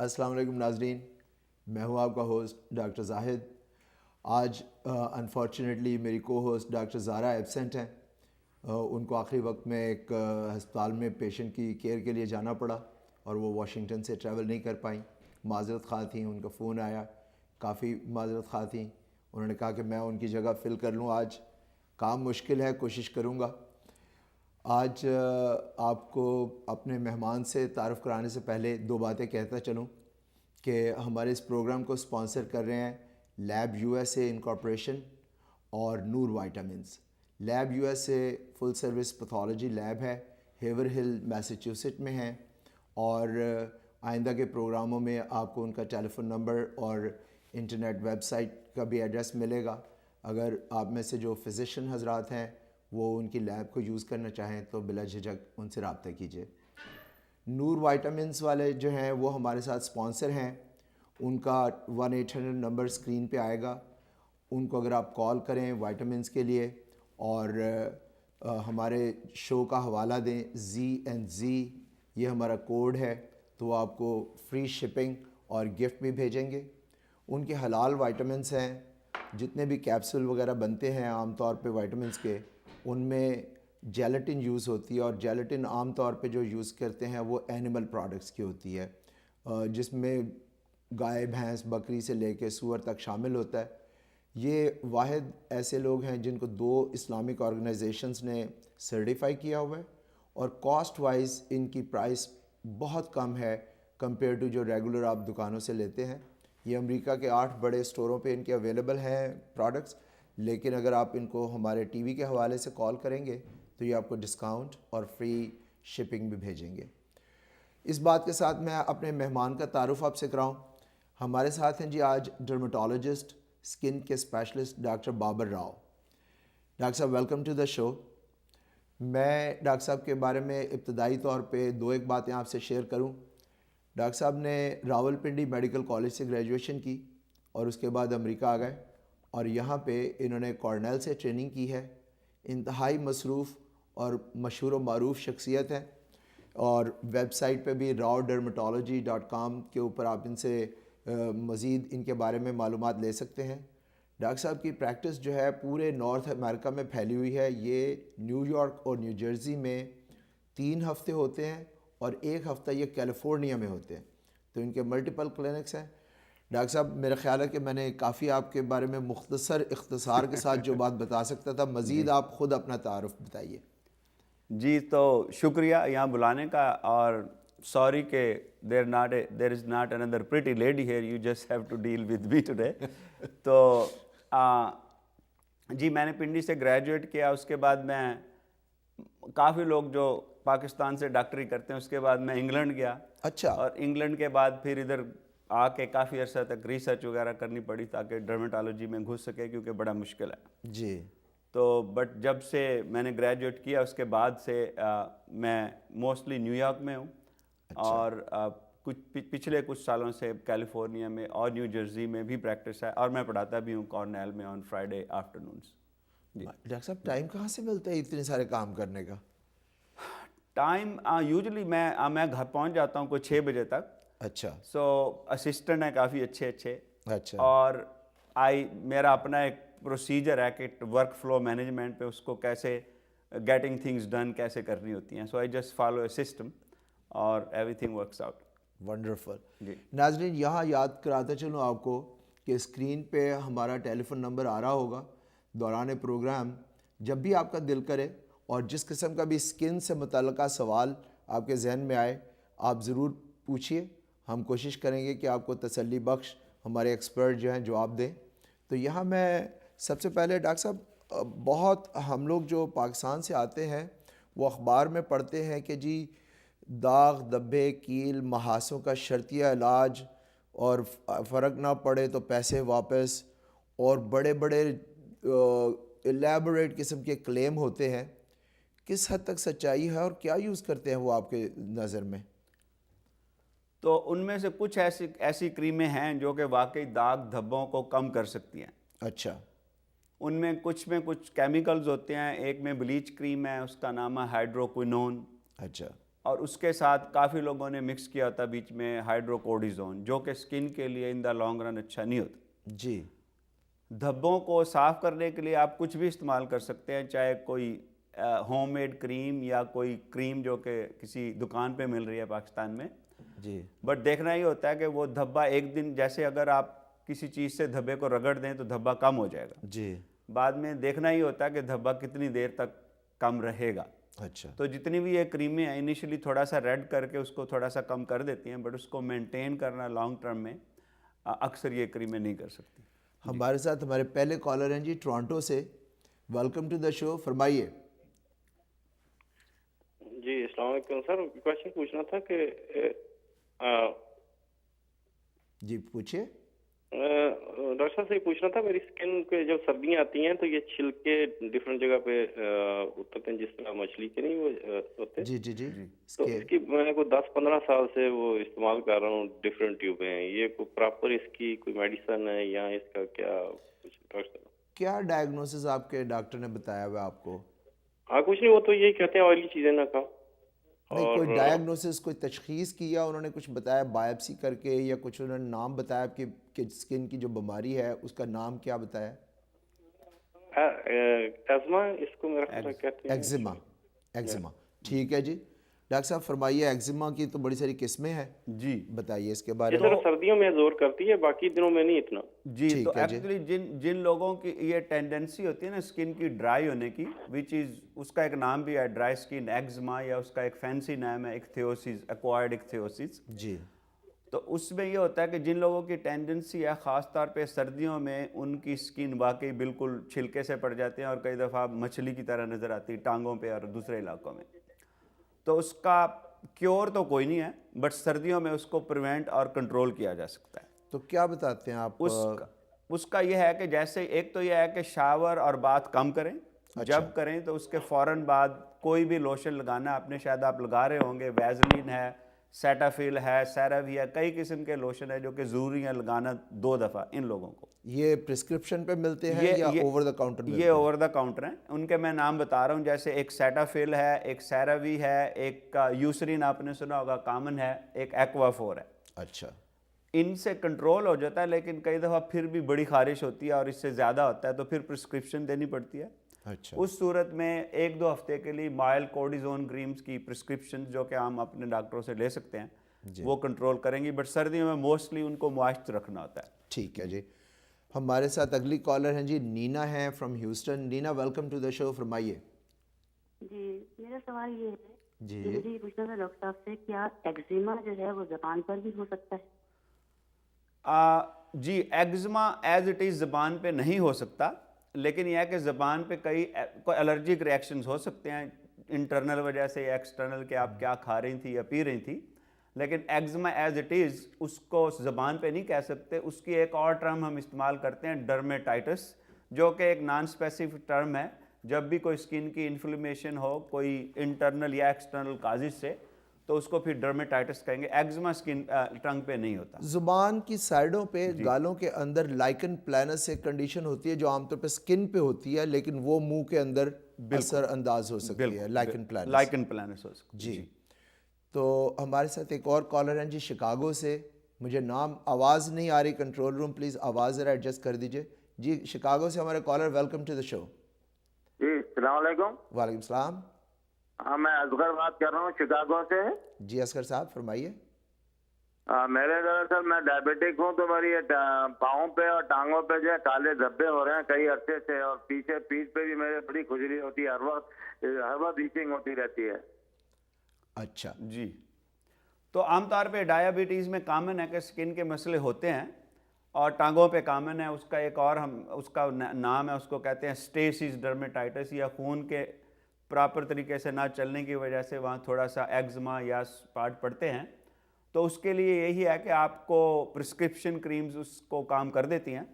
السلام علیکم ناظرین، میں ہوں آپ کا ہوسٹ ڈاکٹر زاہد۔ آج انفارچونیٹلی میری کو ہوسٹ ڈاکٹر زارا ایبسینٹ ہیں۔ ان کو آخری وقت میں ایک ہسپتال میں پیشنٹ کی کیئر کے لیے جانا پڑا اور وہ واشنگٹن سے ٹریول نہیں کر پائیں، معذرت خواہ تھیں۔ ان کا فون آیا، کافی معذرت خواہ تھیں۔ انہوں نے کہا کہ میں ان کی جگہ فل کر لوں۔ آج کام مشکل ہے، کوشش کروں گا۔ آج آپ کو اپنے مہمان سے تعارف کرانے سے پہلے دو باتیں کہتا چلوں کہ ہمارے اس پروگرام کو اسپانسر کر رہے ہیں lab U S A incorporation اور Noor vitamins. Lab U S A full service pathology lab ہے، ہیور ہل میساچیوسٹ میں ہے، اور آئندہ کے پروگراموں میں آپ کو ان کا ٹیلی فون نمبر اور انٹرنیٹ ویب سائٹ کا بھی ایڈریس ملے گا۔ اگر آپ میں سے جو فزیشین حضرات ہیں وہ ان کی لیب کو یوز کرنا چاہیں تو بلا جھجک ان سے رابطہ کیجیے۔ نور وائٹامنس والے جو ہیں وہ ہمارے ساتھ اسپانسر ہیں۔ ان کا 1-800 نمبر اسکرین پہ آئے گا۔ ان کو اگر آپ کال کریں وائٹامنس کے لیے اور ہمارے شو کا حوالہ دیں ZNZ، یہ ہمارا کوڈ ہے، تو وہ آپ کو فری شپنگ اور گفٹ بھی بھیجیں گے۔ ان کے حلال وائٹامنس ہیں، جتنے بھی کیپسول وغیرہ بنتے ہیں عام طور پہ وائٹامنس کے، ان میں جیلیٹن یوز ہوتی ہے، اور جیلیٹن عام طور پہ جو یوز کرتے ہیں وہ اینیمل پروڈکٹس کی ہوتی ہے، جس میں گائے، بھینس، بکری سے لے کے سور تک شامل ہوتا ہے۔ یہ واحد ایسے لوگ ہیں جن کو 2 اسلامک آرگنائزیشنز نے سرٹیفائی کیا ہوا ہے، اور کاسٹ وائز ان کی پرائس بہت کم ہے کمپیئر ٹو جو ریگولر آپ دکانوں سے لیتے ہیں۔ یہ امریکہ کے 8 بڑے اسٹوروں پہ ان کے اویلیبل ہیں پروڈکٹس، لیکن اگر آپ ان کو ہمارے ٹی وی کے حوالے سے کال کریں گے تو یہ آپ کو ڈسکاؤنٹ اور فری شپنگ بھی بھیجیں گے۔ اس بات کے ساتھ میں اپنے مہمان کا تعارف آپ سے کراؤں۔ ہمارے ساتھ ہیں جی آج ڈرمیٹولوجسٹ، اسکن کے specialist doctor Babar Rao. Doctor صاحب ویلکم ٹو دا شو۔ میں ڈاکٹر صاحب کے بارے میں ابتدائی طور پہ 2-1 باتیں آپ سے شیئر کروں۔ ڈاکٹر صاحب نے راول پنڈی میڈیکل کالج سے گریجویشن کی اور اس کے بعد امریکہ آ گئے، اور یہاں پہ انہوں نے کارنیل سے ٹریننگ کی ہے۔ انتہائی مصروف اور مشہور و معروف شخصیت ہے، اور ویب سائٹ پہ بھی rawdermatology.com کے اوپر آپ ان سے مزید ان کے بارے میں معلومات لے سکتے ہیں۔ ڈاکٹر صاحب کی پریکٹس جو ہے پورے نارتھ امریکہ میں پھیلی ہوئی ہے۔ یہ نیو یارک اور نیو جرسی میں 3 ہفتے ہوتے ہیں، اور 1 ہفتہ یہ کیلیفورنیا میں ہوتے ہیں، تو ان کے ملٹیپل کلینکس ہیں۔ ڈاکٹر صاحب میرا خیال ہے کہ میں نے کافی آپ کے بارے میں اختصار کے ساتھ جو بات بتا سکتا تھا، مزید آپ خود اپنا تعارف بتائیے۔ جی، تو شکریہ یہاں بلانے کا، اور سوری کہ there is not another pretty lady here, you just have to deal with me today۔ تو جی، میں نے پنڈی سے گریجویٹ کیا، اس کے بعد میں کافی لوگ جو پاکستان سے ڈاکٹری کرتے ہیں، اس کے بعد میں انگلینڈ گیا۔ اچھا۔ اور انگلینڈ کے بعد پھر ادھر آ کے کافی عرصہ تک ریسرچ وغیرہ کرنی پڑی تاکہ ڈرمیٹالوجی میں گھس سکے، کیونکہ بڑا مشکل ہے۔ جی۔ تو بٹ جب سے میں نے گریجویٹ کیا اس کے بعد سے میں موسٹلی نیو یارک میں ہوں، اور پچھلے کچھ سالوں سے کیلیفورنیا میں اور نیو جرسی میں بھی پریکٹس ہے، اور میں پڑھاتا بھی ہوں کارنیل میں آن فرائیڈے آفٹرنونس۔ ڈاکٹر صاحب ٹائم کہاں سے ملتا ہے اتنے سارے کام کرنے کا؟ ٹائم یوزلی میں گھر پہنچ جاتا ہوں کوئی 6 بجے تک۔ اچھا۔ سو اسسٹنٹ ہیں کافی اچھے، اچھا۔ اور میرا اپنا ایک پروسیجر ہے کہ ورک فلو مینجمنٹ پہ اس کو کیسے گیٹنگ تھنگز ڈن کیسے کرنی ہوتی ہیں۔ So I just follow a system اور everything works out. Wonderful. جی ناظرین، یہاں یاد کراتا چلوں آپ کو کہ اسکرین پہ ہمارا ٹیلی فون نمبر آ رہا ہوگا دوران پروگرام۔ جب بھی آپ کا دل کرے اور جس قسم کا بھی اسکن سے متعلقہ سوال آپ کے ذہن میں آئے، آپ ضرور پوچھیے۔ ہم کوشش کریں گے کہ آپ کو تسلی بخش ہمارے ایکسپرٹ جو ہیں جواب دیں۔ تو یہاں میں سب سے پہلے ڈاکٹر صاحب، بہت ہم لوگ جو پاکستان سے آتے ہیں وہ اخبار میں پڑھتے ہیں کہ جی داغ، دبے، کیل، محاسوں کا شرطیہ علاج، اور فرق نہ پڑے تو پیسے واپس، اور بڑے بڑے الیبوریٹ قسم کے کلیم ہوتے ہیں۔ کس حد تک سچائی ہے اور کیا یوز کرتے ہیں وہ آپ کے نظر میں؟ تو ان میں سے کچھ ایسی کریمیں ہیں جو کہ واقعی داغ دھبوں کو کم کر سکتی ہیں۔ اچھا۔ ان میں کچھ کیمیکلز ہوتے ہیں۔ ایک میں بلیچ کریم ہے، اس کا نام ہے ہائیڈروکوینون۔ اچھا۔ اور اس کے ساتھ کافی لوگوں نے مکس کیا ہوتا بیچ میں ہائیڈروکورٹیزون، جو کہ اسکن کے لیے ان دا لانگ رن اچھا نہیں ہوتا۔ جی دھبوں کو صاف کرنے کے لیے آپ کچھ بھی استعمال کر سکتے ہیں، چاہے کوئی ہوم میڈ کریم یا کوئی کریم جو کہ کسی دکان پہ مل رہی ہے پاکستان میں، جی بٹ دیکھنا یہ ہوتا ہے کہ وہ دھبا ایک دن، جیسے اگر آپ کسی چیز سے دھبے کو رگڑ دیں تو دھبا کم ہو جائے گا، جی بعد میں دیکھنا ہی ہوتا ہے کہ دھبا کتنی دیر تک کم رہے گا۔ اچھا تو جتنی بھی یہ کریمیں ہیں انیشلی تھوڑا سا ریڈ کر کے اس کو تھوڑا سا کم کر دیتی ہیں، بٹ اس کو مینٹین کرنا لانگ ٹرم میں اکثر یہ کریمیں نہیں کر سکتی۔ ہمارے ساتھ ہمارے پہلے کالر ہیں جی ٹورانٹو سے، ویلکم ٹو دا شو، فرمائیے۔ جی السلام علیکم سر، کوشچن پوچھنا تھا کہ جی پوچھیے۔ ڈاکٹر صاحب سے یہ پوچھنا تھا، میری اسکن پہ جب سردیاں آتی ہیں تو یہ چھلکے ڈفرینٹ جگہ پہ اترتے ہیں، جس طرح مچھلی کے نہیں وہ ہوتے، جی جی جی تو اس کی میں کو 10-15 سال سے وہ استعمال کر رہا ہوں، ڈفرینٹ ٹیوبیں ہیں، یہ کوئی پراپر اس کی کوئی میڈیسن ہے یا اس کا کیا کچھ ڈاکٹر صاحب؟ کیا ڈائگنوسس آپ کے ڈاکٹر نے بتایا ہوا آپ کو؟ ہاں کچھ نہیں، وہ تو یہی کہتے ہیں آئلی چیزیں نہ کھاؤ۔ نہیں کوئی ڈائگنوسس، کوئی تشخیص کیا انہوں نے، کچھ بتایا بایوپسی کر کے، یا کچھ انہوں نے نام بتایا کہ اسکن کی جو بیماری ہے اس کا نام کیا بتایا؟ ایزما اس کو میرا خیال کہتے ہیں، ایگزیما۔ ایگزیما ٹھیک ہے جی، ڈاکٹر صاحب فرمائیے، ایگزیما کی تو بڑی ساری قسمیں ہیں، جی بتائیے اس کے بارے یہ میں۔ سر سردیوں میں زور کرتی ہے، باقی دنوں میں نہیں اتنا۔ جی تو ایکچولی جن لوگوں کی یہ ٹینڈنسی ہوتی ہے نا اسکن کی ڈرائی ہونے کی، وچ از اس کا ایک نام بھی ہے ڈرائی اسکن ایگزما، یا اس کا ایک فینسی نام ہے اکتھیوسس، ایکوائرڈ اکتھیوسس۔ جی تو اس میں یہ ہوتا ہے کہ جن لوگوں کی ٹینڈنسی ہے خاص طور پہ سردیوں میں، ان کی اسکن واقعی بالکل چھلکے سے پڑ جاتے ہیں اور کئی دفعہ مچھلی کی طرح نظر آتی ہے ٹانگوں پہ اور دوسرے علاقوں میں۔ تو اس کا کیور تو کوئی نہیں ہے، بٹ سردیوں میں اس کو پریونٹ اور کنٹرول کیا جا سکتا ہے۔ تو کیا بتاتے ہیں آپ؟ اس کا یہ ہے کہ جیسے ایک تو یہ ہے کہ شاور اور بات کم کریں، جب کریں تو اس کے فوراً بعد کوئی بھی لوشن لگانا، آپ نے شاید آپ لگا رہے ہوں گے، ویزلین ہے، سیٹافیل ہے، سیراوی ہے، کئی قسم کے لوشن ہے جو کہ ضروری ہے لگانا 2 دفعہ ان لوگوں کو۔ یہ پرسکرپشن پہ ملتے ہیں یا اوور دا کاؤنٹر ملتے ہیں؟ یہ اوور دا کاؤنٹر ہیں، ان کے میں نام بتا رہا ہوں، جیسے ایک سیٹافیل ہے، ایک سیراوی ہے، ایک یوسرین آپ نے سنا ہوگا کامن ہے، ایک ایکوا 4 ہے۔ اچھا ان سے کنٹرول ہو جاتا ہے، لیکن کئی دفعہ پھر بھی بڑی خارش ہوتی ہے اور اس سے زیادہ ہوتا ہے تو پھر پرسکرپشن دینی پڑتی ہے۔ اچھا اس صورت میں 1-2 ہفتے کے لیے مائل کورٹیزون کریمز کی پرسکرپشن جو کہ ہم اپنے ڈاکٹروں سے لے سکتے ہیں وہ کنٹرول کریں گی، بٹ سردیوں میں موسٹلی ان کو موائسچر رکھنا ہوتا ہے۔ ٹھیک ہے جی، ہمارے ساتھ اگلی کالر ہیں جی نینا ہیں from Houston. Nina welcome to the show, فرمائیے۔ جی میرا سوال یہ ہے جی کہ مجھے یہ پوچھنا تھا ڈاکٹر صاحب سے، کیا ایگزیما جو ہے وہ زبان پر بھی ہو سکتا ہے؟ جی ایگزما ایز اٹ از زبان پہ نہیں ہو سکتا، لیکن یہ ہے کہ زبان پہ کوئی الرجک ریئیکشنز ہو سکتے ہیں انٹرنل وجہ سے یا ایکسٹرنل، کہ آپ کیا کھا رہی تھی یا پی رہی تھی، لیکن ایگزما ایز اٹ از اس کو زبان پہ نہیں کہہ سکتے۔ اس کی ایک اور ٹرم ہم استعمال کرتے ہیں ڈرمیٹائٹس، جو کہ ایک نان اسپیسیفک ٹرم ہے۔ جب بھی کوئی اسکن کی انفلیمیشن ہو کوئی انٹرنل یا ایکسٹرنل کازز سے تو اس کو پھر ڈرمیٹائٹس کہیں گے، ایگزما اسکن ٹنگ پہ نہیں ہوتا۔ زبان کی سائڈوں پہ گالوں کے اندر لائکن پلانس ایک کنڈیشن ہوتی ہے جو عام طور پہ سکن پہ ہوتی ہے، لیکن وہ منہ کے اندر اثر انداز ہو سکتی ہے، لائکن پلانس۔ لائکن پلانس ہو سکتی ہے جی تو ہمارے ساتھ ایک اور کالر ہیں جی شکاگو سے، مجھے نام آواز نہیں آ رہی، کنٹرول روم پلیز آواز ذرا ایڈجسٹ کر دیجئے۔ جی شکاگو سے ہمارے collar, welcome to the show. جی السلام علیکم۔ وعلیکم السلام۔ ہاں میں اصغر بات کر رہا ہوں شکاگو سے۔ جی اصغر صاحب فرمائیے۔ میرے دراصل میں ڈائبیٹک ہوں، تو میری پاؤں پہ اور ٹانگوں پہ جو ہے کالے دھبے ہو رہے ہیں کئی عرصے سے، اور پیچھے پیٹھ پہ بھی میرے بڑی کھجلی ہوتی ہے، ہر وقت ایچنگ ہوتی رہتی ہے۔ اچھا جی تو عام طور پہ ڈائبٹیز میں کامن ہے کہ سکن کے مسئلے ہوتے ہیں اور ٹانگوں پہ کامن ہے۔ اس کا ایک اور اس کا نام ہے، اس کو کہتے ہیں اسٹیسس ڈرمیٹائٹس، یا خون کے پراپر طریقے سے نہ چلنے کی وجہ سے وہاں تھوڑا سا ایگزما یا اسپاٹ پڑتے ہیں۔ تو اس کے لیے یہی ہے کہ آپ کو پرسکرپشن کریمز اس کو کام کر دیتی ہیں۔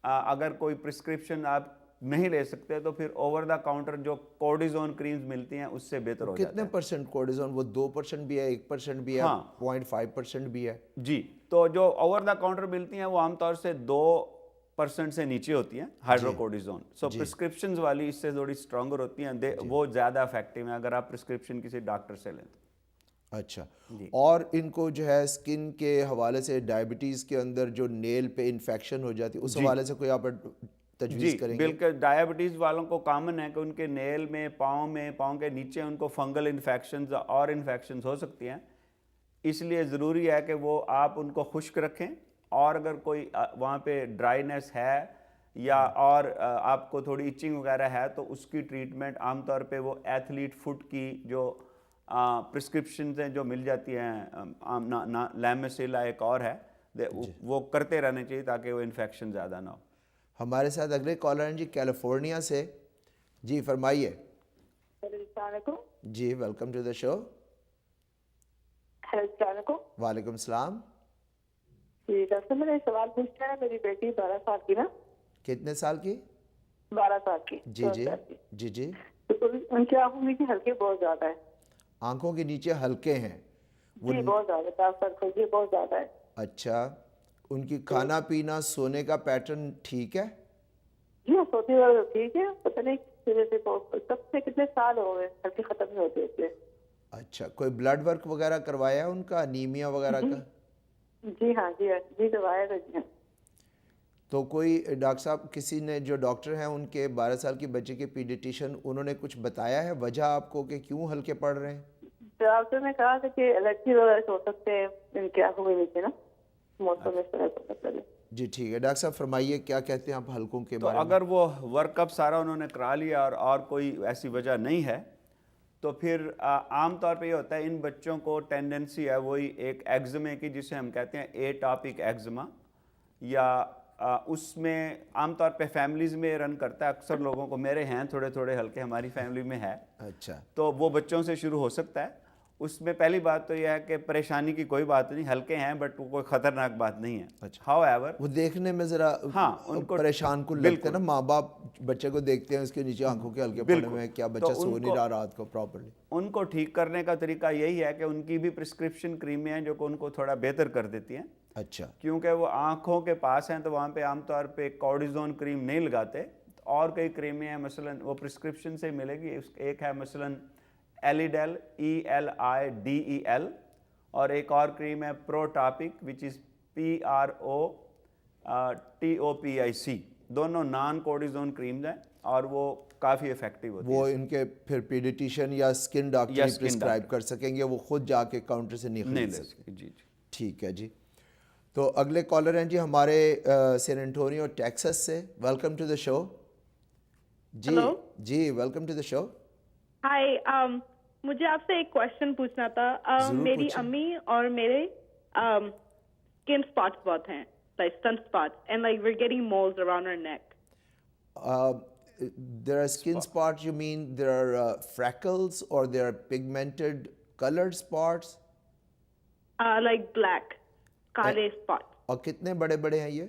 اگر کوئی پرسکرپشن آپ نہیں لے سکتے تو پھر اوور دا کاؤنٹر جو کورٹیزون کریمز ملتی ہیں اس سے بہتر ہو جاتا ہے۔ کتنے پرسنٹ کورٹیزون؟ وہ 2% بھی ہے، 1% بھی ہے، 0.5% بھی ہے؟ جی تو جو اوور دا کاؤنٹر ملتی ہیں وہ عام طور سے 2% سے نیچے ہوتی ہیں ہائیڈروکورٹیزون۔ سو پرسکرپشنز والی اس سے تھوڑی اسٹرانگر ہوتی ہیں، وہ زیادہ افیکٹو ہیں اگر آپ پرسکرپشن کسی ڈاکٹر سے لیں۔ اچھا، اور ان کو جو ہے اسکن کے حوالے سے ڈائبٹیز کے اندر جو نیل پہ انفیکشن ہو جاتی ہے اس حوالے سے کوئی آپ تجویز کریں گے؟ بالکل، ڈائبٹیز والوں کو کامن ہے کہ ان کے نیل میں، پاؤں کے نیچے ان کو فنگل انفیکشنز اور انفیکشنز ہو سکتی ہیں. اس لیے ضروری ہے کہ وہ آپ ان کو خشک رکھیں، اور اگر کوئی وہاں پہ ڈرائینس ہے یا اور آپ کو تھوڑی ایچنگ وغیرہ ہے تو اس کی ٹریٹمنٹ عام طور پہ وہ ایتھلیٹ فٹ کی جو پرسکرپشنز ہیں جو مل جاتی ہیں، لیمسیلا ایک اور ہے، وہ کرتے رہنے چاہیے تاکہ وہ انفیکشن زیادہ نہ ہو. ہمارے ساتھ اگلے کالر ہیں جی کیلیفورنیا سے. جی فرمائیے. السلام علیکم. جی ویلکم ٹو دا شو. السلام علیکم. وعلیکم السلام. جی ڈاکٹر میں نے سوال پوچھنا ہے. میری بیٹی 12 سال کی نا. کتنے سال کی؟ 12 سال کی. جی جی جی جی. تو ان کی آنکھوں میں ہلکے بہت زیادہ ہے. آنکھوں کے نیچے ہلکے ہیں؟ جی بہت زیادہ، 10 سال جی بہت زیادہ ہے. اچھا، ان کی کھانا پینا سونے کا پیٹرن ٹھیک ہے؟ جی سوتی والا ٹھیک ہے. پتہ نہیں کب سے کتنے سال ہو گئے ہلکے ختم نہیں ہوتے تھے. اچھا، کوئی بلڈ ورک وغیرہ کروایا ہے ان کا، انیمیا وغیرہ کا؟ جی ہاں جی دوایا تھا جی. تو کوئی ڈاکٹر صاحب کسی نے جو ڈاکٹر ہیں ان کے 12 سال کی بچے کے پیڈیٹیشین انہوں نے کچھ بتایا ہے وجہ آپ کو کہ کیوں ہلکے پڑ رہے ہیں؟ ڈاکٹر نے کہا تھا کہ الرجی وغیرہ سے ہو سکتے ہیں ان کی آنکھوں کے نیچے نا موسم اس طرح کا. جی ٹھیک ہے ڈاکٹر صاحب فرمائیے کیا کہتے ہیں آپ ہلکوں کے بارے میں؟ اگر وہ ورک اپ سارا انہوں نے کرا لیا اور کوئی ایسی وجہ نہیں ہے تو پھر عام طور پہ یہ ہوتا ہے ان بچوں کو ٹینڈنسی ہے وہی ایک ایگزمے کی جسے ہم کہتے ہیں ایٹاپک ایگزما، یا اس میں عام طور پہ فیملیز میں رن کرتا ہے. اکثر لوگوں کو، میرے ہیں تھوڑے تھوڑے ہلکے، ہماری فیملی میں ہے. اچھا، تو وہ بچوں سے شروع ہو سکتا ہے. اس میں پہلی بات تو یہ ہے کہ پریشانی کی کوئی بات نہیں، ہلکے ہیں بٹ وہ کوئی خطرناک بات نہیں ہے. ہاؤ ایور وہ دیکھنے میں ذرا ان کو پریشان کن لگتے ہیں نا، ماں باپ بچے کو دیکھتے ہیں اس کے نیچے آنکھوں کے ہلکے پڑے ہوئے ہیں، کیا بچہ سو نہیں رہا رات کو پراپرلی. ان کو ٹھیک کرنے کا طریقہ یہی ہے کہ ان کی بھی پرسکرپشن کریمیں ہیں جو کہ ان کو تھوڑا بہتر کر دیتی ہیں. اچھا، کیونکہ وہ آنکھوں کے پاس ہیں تو وہاں پہ عام طور پہ کارڈیزون کریم نہیں لگاتے. اور کئی کریمیں ہیں مثلا وہ پرسکرپشن سے ملے گی. ایک ہے مثلا ایلیڈیل ELIDEL، اور ایک اور کریم ہے پروٹاپک وچ از PROTOPIC. دونوں نان کارڈیزون کریمز ہیں اور وہ کافی افیکٹو ہوتی ہیں. وہ ان کے پھر پیڈیٹیشین یا اسکن ڈاکٹر ہی پرسکرائب کر سکیں گے، وہ خود جا کے کاؤنٹر سے نہیں خرید سکتے. جی. ٹھیک ہے جی. تو اگلے کالر ہیں جی ہمارے سین انٹونیو ٹیکسس سے. Welcome to the show. جی جی welcome to the show. Hi, مجھے آپ سے ایک کوشچن پوچھنا تھا. میری امی اور میرے اسکن اسپاٹس بہت ہیں، like sun spots, and like we are getting moles around our neck. There are skin spots, you mean there are freckles or there are pigmented colored spots? Like black, کالے spots. اور کتنے بڑے بڑے ہیں یہ؟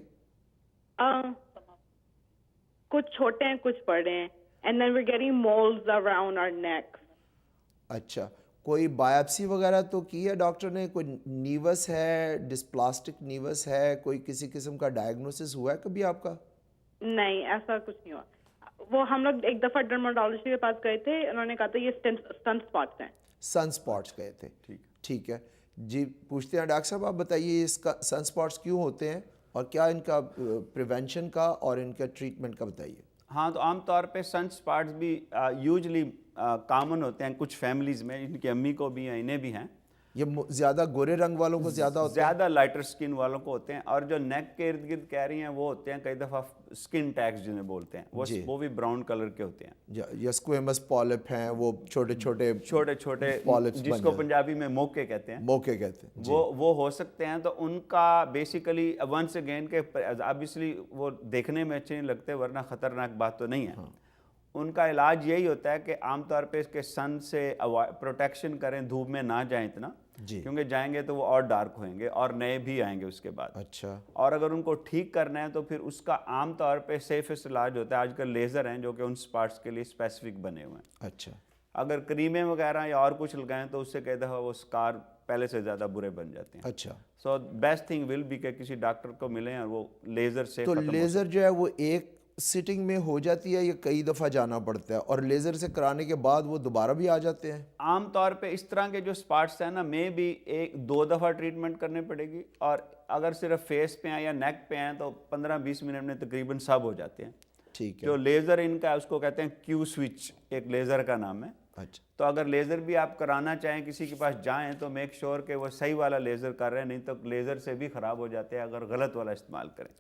کچھ چھوٹے ہیں کچھ بڑے ہیں. And then we're getting moles around our necks. اچھا، کوئی بایپسی وغیرہ تو کی ہے ڈاکٹر نے؟ کوئی نیوس ہے، ڈسپلاسٹک نیوس ہے، کوئی کسی قسم کا ڈائگنوسس ہوا ہے کبھی آپ کا؟ نہیں، ایسا کچھ نہیں ہوا. وہ ہم لوگ ایک دفعہ ڈرماٹولوجسٹ کے پاس گئے تھے، انہوں نے کہا تھا یہ سن اسپاٹس ہیں. سن اسپاٹس گئے تھے. ٹھیک ہے جی. پوچھتے ہیں ڈاکٹر صاحب، آپ بتائیے اس کا سن اسپاٹس کیوں ہوتے ہیں اور کیا ان کا پریونشن کا اور ان کا ٹریٹمنٹ کا بتائیے. ہاں، تو عام طور پہ سن اسپاٹس بھی یوزلی کامن ہوتے ہیں کچھ فیملیز میں، ان کی امی کو بھی ہیں، انہیں بھی ہیں. یہ زیادہ گورے رنگ والوں کو زیادہ ہوتے ہیں؟ زیادہ لائٹر سکن والوں کو ہوتے ہیں. اور جو نیک کے ارد گرد کہہ رہی ہیں وہ ہوتے ہیں کئی دفعہ سکن ٹیگز جنہیں بولتے ہیں، وہ بھی براؤن کلر کے ہوتے ہیں. یا سکویمس پالپ ہیں، وہ چھوٹے چھوٹے پالپس جس کو پنجابی میں موقع کہتے ہیں. موقع کہتے ہیں. وہ ہو سکتے ہیں. تو ان کا بیسیکلی ونس اگین کہ obviously وہ دیکھنے میں اچھے نہیں لگتے ورنہ خطرناک بات تو نہیں ہے. ان کا علاج یہی ہوتا ہے کہ عام طور پہ اس کے سن سے پروٹیکشن کریں، دھوپ میں نہ جائیں اتنا، کیونکہ جائیں گے تو وہ اور ڈارک ہوئیں گے اور نئے بھی آئیں گے اس کے بعد. اچھا. اور اگر ان کو ٹھیک کرنا ہے تو پھر اس کا عام طور پہ سیفسٹ علاج ہوتا ہے. آج کل لیزر ہیں جو کہ ان اسپاٹس کے لیے اسپیسیفک بنے ہوئے ہیں. اچھا. اگر کریمیں وغیرہ یا اور کچھ لگائیں تو اس سے کئی دفعہ وہ اسکار پہلے سے زیادہ برے بن جاتے ہیں. اچھا. So best thing will be کہ کسی ڈاکٹر کو ملیں اور وہ لیزر سے. تو لیزر جو ہے وہ ایک سٹنگ میں ہو جاتی ہے یا کئی دفعہ جانا پڑتا ہے, اور لیزر سے کرانے کے بعد وہ دوبارہ بھی آ جاتے ہیں؟ عام طور پہ اس طرح کے جو اسپاٹس ہیں نا, میں بھی 1-2 دفعہ ٹریٹمنٹ کرنی پڑے گی, اور اگر صرف فیس پہ ہیں یا نیک پہ ہیں تو 15-20 منٹ میں تقریباً سب ہو جاتے ہیں. ٹھیک ہے. جو لیزر ان کا اس کو کہتے ہیں کیو سوئچ, ایک لیزر کا نام ہے. اچھا, تو اگر لیزر بھی آپ کرانا چاہیں کسی کے پاس جائیں تو میک شور کہ وہ صحیح والا لیزر کر رہے ہیں, نہیں تو لیزر سے بھی خراب ہو جاتے ہیں اگر غلط والا استعمال کریں.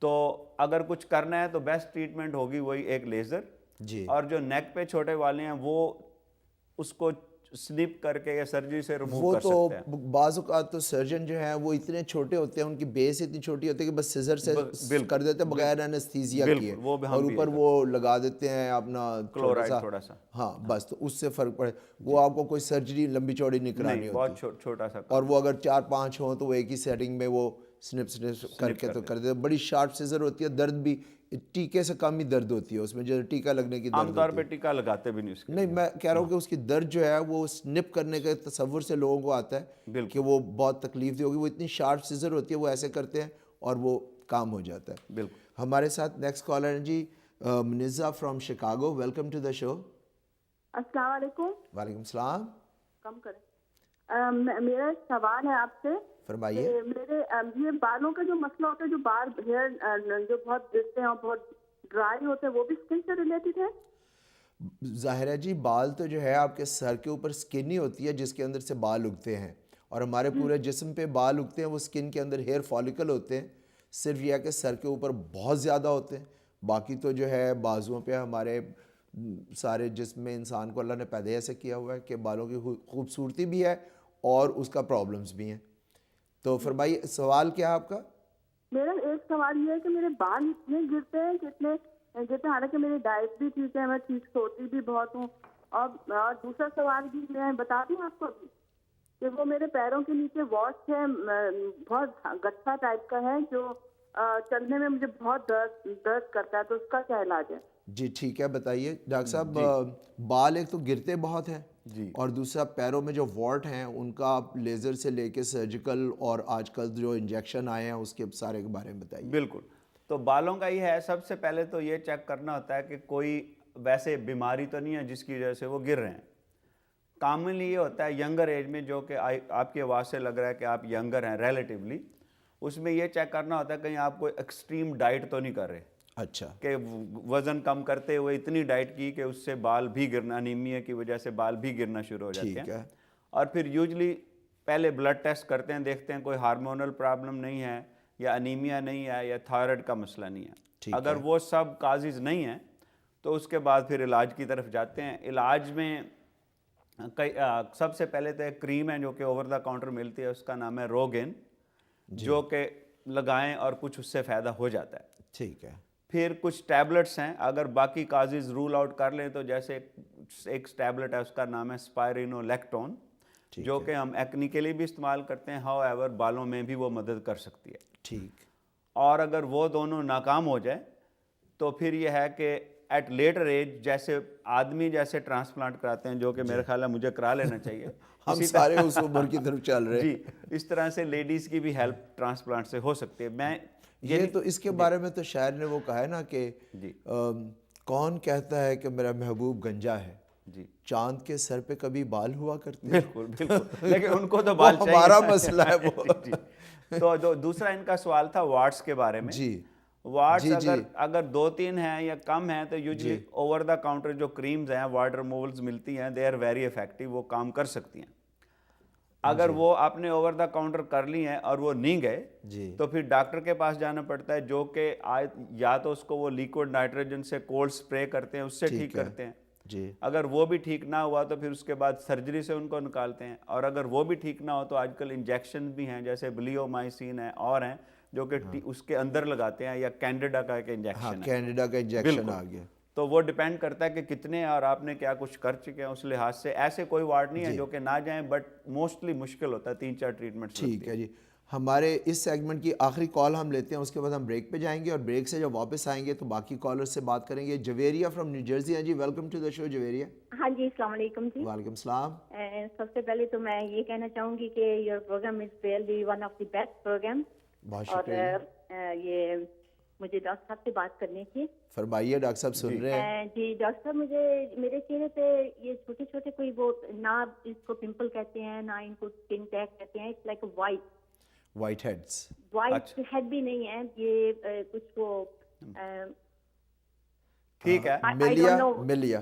تو اگر کچھ کرنا ہے تو بیسٹ ٹریٹمنٹ ہوگی وہی ایک لیزر. جی. اور جو نیک پہ چھوٹے والے ہیں وہ اس کو سنپ کر کے یا سرجری سے ریموو وہ کر تو سکتے ہیں. بعض اوقات تو سرجن جو ہیں وہ اتنے چھوٹے ہوتے ہیں, ان کی بیس اتنی چھوٹی ہوتی ہے کہ بس سیزر سے کر دیتے ہیں بغیر انستھیزیا کیے, اور اوپر وہ لگا دیتے ہیں اپنا کلورائڈ تھوڑا سا. ہاں بس, تو اس سے فرق پڑے. وہ آپ کو کوئی سرجری لمبی چوڑی نہیں کرانی ہوتی, بہت چھوٹا سا. اور وہ اگر 4-5 ہوں تو وہ ایک ہی سیٹنگ میں وہ سنپ کر کے تو کر دیتے. بڑی شارپ سیزر ہوتی ہے, درد بھی ٹیکے سے کم ہی درد ہوتی ہے اس میں, جو ٹیکا لگنے کی درد عام طور پہ ٹیکا لگاتے بھی نہیں اس کے. نہیں, میں کہہ رہا ہوں کہ اس کی درد جو ہے وہ سنپ کرنے کے تصور سے لوگوں کو آتا ہے کہ وہ بہت تکلیف دہ ہوگی. وہ اتنی شارپ سیزر ہوتی ہے, وہ ایسے کرتے ہیں اور وہ کام ہو جاتا ہے. بالکل. ہمارے ساتھ نیکسٹ کالر ہیں جی, Minza from Chicago. Welcome to the show. السلام علیکم. وعلیکم السلام. کم کریں. میرا سوال ہے آپ سے. فرمائیے. میرے یہ بالوں کا جو مسئلہ ہوتا ہے, جو بال ہیئر جو بہت گرتے ہیں اور بہت ڈرائی ہوتے ہیں, وہ بھی اسکن سے ریلیٹڈ ہے؟ ظاہر ہے جی, بال تو جو ہے آپ کے سر کے اوپر اسکن ہی ہوتی ہے جس کے اندر سے بال اگتے ہیں, اور ہمارے پورے جسم پہ بال اگتے ہیں. وہ اسکن کے اندر ہیئر فالکل ہوتے ہیں, صرف یہ ہے کہ سر کے اوپر بہت زیادہ ہوتے ہیں. باقی تو جو ہے بازوؤں پہ ہمارے سارے جسم میں انسان کو اللہ نے پیدا ایسے کیا ہوا ہے کہ بالوں کی خوبصورتی بھی ہے اور اس کا پرابلمس بھی ہیں. تو فرمائیے سوال کیا ہے آپ کا؟ میرا ایک سوال یہ ہے کہ میرے بال اتنے گرتے ہیں کتنے گرتے ہیں, حالانکہ میری ڈائٹ بھی ٹھیک ہے, میں ٹھیک سوتی بھی بہت ہوں. اور دوسرا سوال بھی میں بتا دوں آپ کو کہ وہ میرے پیروں کے نیچے واش ہے, بہت گٹھا ٹائپ کا ہے, جو چلنے میں مجھے بہت درد کرتا ہے, تو اس کا کیا علاج ہے؟ جی ٹھیک ہے, بتائیے ڈاکٹر صاحب. بال ایک تو گرتے بہت ہیں جی, اور دوسرا پیروں میں جو واٹ ہیں ان کا آپ لیزر سے لے کے سرجیکل اور آج کل جو انجیکشن آئے ہیں اس کے سارے کے بارے میں بتائیے. بالکل. تو بالوں کا یہ ہے, سب سے پہلے تو یہ چیک کرنا ہوتا ہے کہ کوئی ویسے بیماری تو نہیں ہے جس کی وجہ سے وہ گر رہے ہیں. کامنلی یہ ہوتا ہے ینگر ایج میں, جو کہ آپ کی آواز سے لگ رہا ہے کہ آپ ینگر ہیں ریلیٹیولی, اس میں یہ چیک کرنا ہوتا ہے کہیں آپ کوئی ایکسٹریم ڈائٹ تو نہیں کر رہے. اچھا. کہ وزن کم کرتے ہوئے اتنی ڈائٹ کی کہ اس سے بال بھی گرنا, انیمیا کی وجہ سے بال بھی گرنا شروع ہو جاتے ہیں. اور پھر یوزلی پہلے بلڈ ٹیسٹ کرتے ہیں, دیکھتے ہیں کوئی ہارمونل پرابلم نہیں ہے, یا انیمیا نہیں ہے, یا تھائرائڈ کا مسئلہ نہیں ہے. اگر وہ سب کازز نہیں ہیں تو اس کے بعد پھر علاج کی طرف جاتے ہیں. علاج میں سب سے پہلے تو ایک کریم ہے جو کہ اوور دا کاؤنٹر ملتی ہے, اس کا نام ہے روگن, جو کہ لگائیں اور کچھ اس سے فائدہ ہو جاتا ہے. ٹھیک ہے. پھر کچھ ٹیبلٹس ہیں, اگر باقی کازز رول آؤٹ کر لیں تو جیسے ایک ٹیبلٹ ہے اس کا نام ہے اسپائرینو لیکٹون, جو کہ ہم ایکنی کے لیے بھی استعمال کرتے ہیں, ہاؤ ایور بالوں میں بھی وہ مدد کر سکتی ہے. ٹھیک. اور اگر وہ دونوں ناکام ہو جائے تو پھر یہ ہے کہ ایٹ لیٹر ایج, جیسے آدمی جیسے ٹرانسپلانٹ کراتے ہیں, جو کہ میرے خیال ہے مجھے کرا لینا چاہیے, ہم سارے اس عمر کی طرف چل رہے ہیں. جی, اس طرح سے لیڈیز کی بھی ہیلپ ٹرانسپلانٹ سے ہو سکتی ہے. میں یہ تو اس کے بارے میں تو شاعر نے وہ کہا ہے نا کہ کون کہتا ہے کہ میرا محبوب گنجا ہے, جی, چاند کے سر پہ کبھی بال ہوا کرتے ہیں. بالکل بالکل, لیکن ان کو تو بال چاہیے, ہمارا مسئلہ ہے وہ. تو دوسرا ان کا سوال تھا واٹس کے بارے میں. جی, واٹس اگر 2-3 ہیں یا کم ہیں تو یوزلی اوور دا کاؤنٹر جو کریمز ہیں, واٹر ریموولز ملتی ہیں, دے آر ویری افیکٹو, وہ کام کر سکتی ہیں. اگر وہ آپ نے اوور دا کاؤنٹر کر لی ہیں اور وہ نہیں گئے تو پھر ڈاکٹر کے پاس جانا پڑتا ہے, جو کہ یا تو اس کو وہ لیکوڈ نائٹروجن سے کولڈ سپرے کرتے ہیں, اس سے ٹھیک کرتے ہیں. جی, اگر وہ بھی ٹھیک نہ ہوا تو پھر اس کے بعد سرجری سے ان کو نکالتے ہیں. اور اگر وہ بھی ٹھیک نہ ہو تو آج کل انجیکشن بھی ہیں, جیسے بلیومائسین ہیں اور ہیں, جو کہ اس کے اندر لگاتے ہیں, یا کینیڈا کا ایک انجیکشن ہے. کینیڈا کا انجیکشن آ گیا. تو وہ ڈیپینڈ کرتا ہے کہ کتنے اور آپ نے کیا کچھ کر چکے ہیں. اس لحاظ سے ایسے کوئی وارڈ نہیں ہے جو کہ نہ جائیں, بٹ موسٹلی مشکل ہوتا ہے, 3-4 ٹریٹمنٹ. ٹھیک ہے جی, ہمارے اس سیگمنٹ کی آخری کال ہم لیتے ہیں, اس کے بعد ہم بریک پہ جائیں گے, اور بریک سے جب واپس آئیں گے تو باقی کالر سے بات کریں گے. جویریہ فرام نیو جرسی ہیں جی, ویلکم ٹو دا شو جویریہ. ہاں جی, السلام علیکم جی. وعلیکم السلام. سب سے پہلے تو میں یہ کہنا چاہوں گی کہ your programme is really one of the best programme. بہت شکریہ. اور یہ مجھے ڈاکٹر صاحب سے بات کرنی تھی. فرمائیے ڈاکٹر صاحب سن رہے ہیں. جی ڈاکٹر صاحب, مجھے میرے چہرے پہ یہ چھوٹے چھوٹے کوئی وہ نہ اس کو پمپل کہتے ہیں نہ ان کو اسکن ٹیگ کہتے ہیں, it's like whiteheads. Whitehead بھی نہیں ہے, یہ کچھ وہ ٹھیک ہے, ملیا.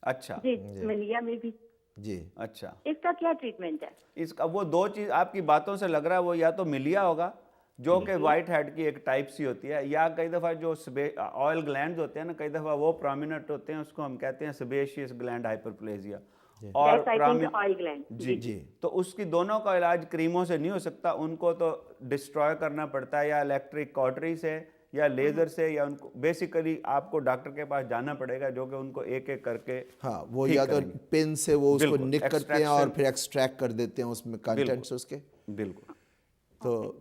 اچھا جی ملیا میں بھی. جی اچھا, اس کا کیا ٹریٹمنٹ ہے؟ اس کا وہ دو چیز آپ کی باتوں سے لگ رہا ہے, وہ یا تو ملیا ہوگا جو کہ وائٹ ہیڈ کی ایک ٹائپ سی ہوتی ہے, یا کئی دفعہ جو آئل گلینڈز ہوتے ہیں نا, کئی دفعہ وہ پرومیننٹ ہوتے ہیں, اس کو ہم کہتے ہیں سیبیشیس گلینڈ ہائپرپلیزیا. اور جی, تو اس کی دونوں کا علاج کریموں سے نہیں ہو سکتا, ان کو تو ڈسٹروائے کرنا پڑتا ہے, یا الیکٹرک کاٹری سے یا لیزر سے, یا ان کو بیسیکلی آپ کو ڈاکٹر کے پاس جانا پڑے گا جو کہ ان کو ایک ایک کر کے, ہاں وہ یا تو پن سے وہ اس کو نک کرتے ہیں اور پھر ایکسٹریکٹ کر دیتے ہیں اس میں کنٹینٹس اس کے. بالکل. تو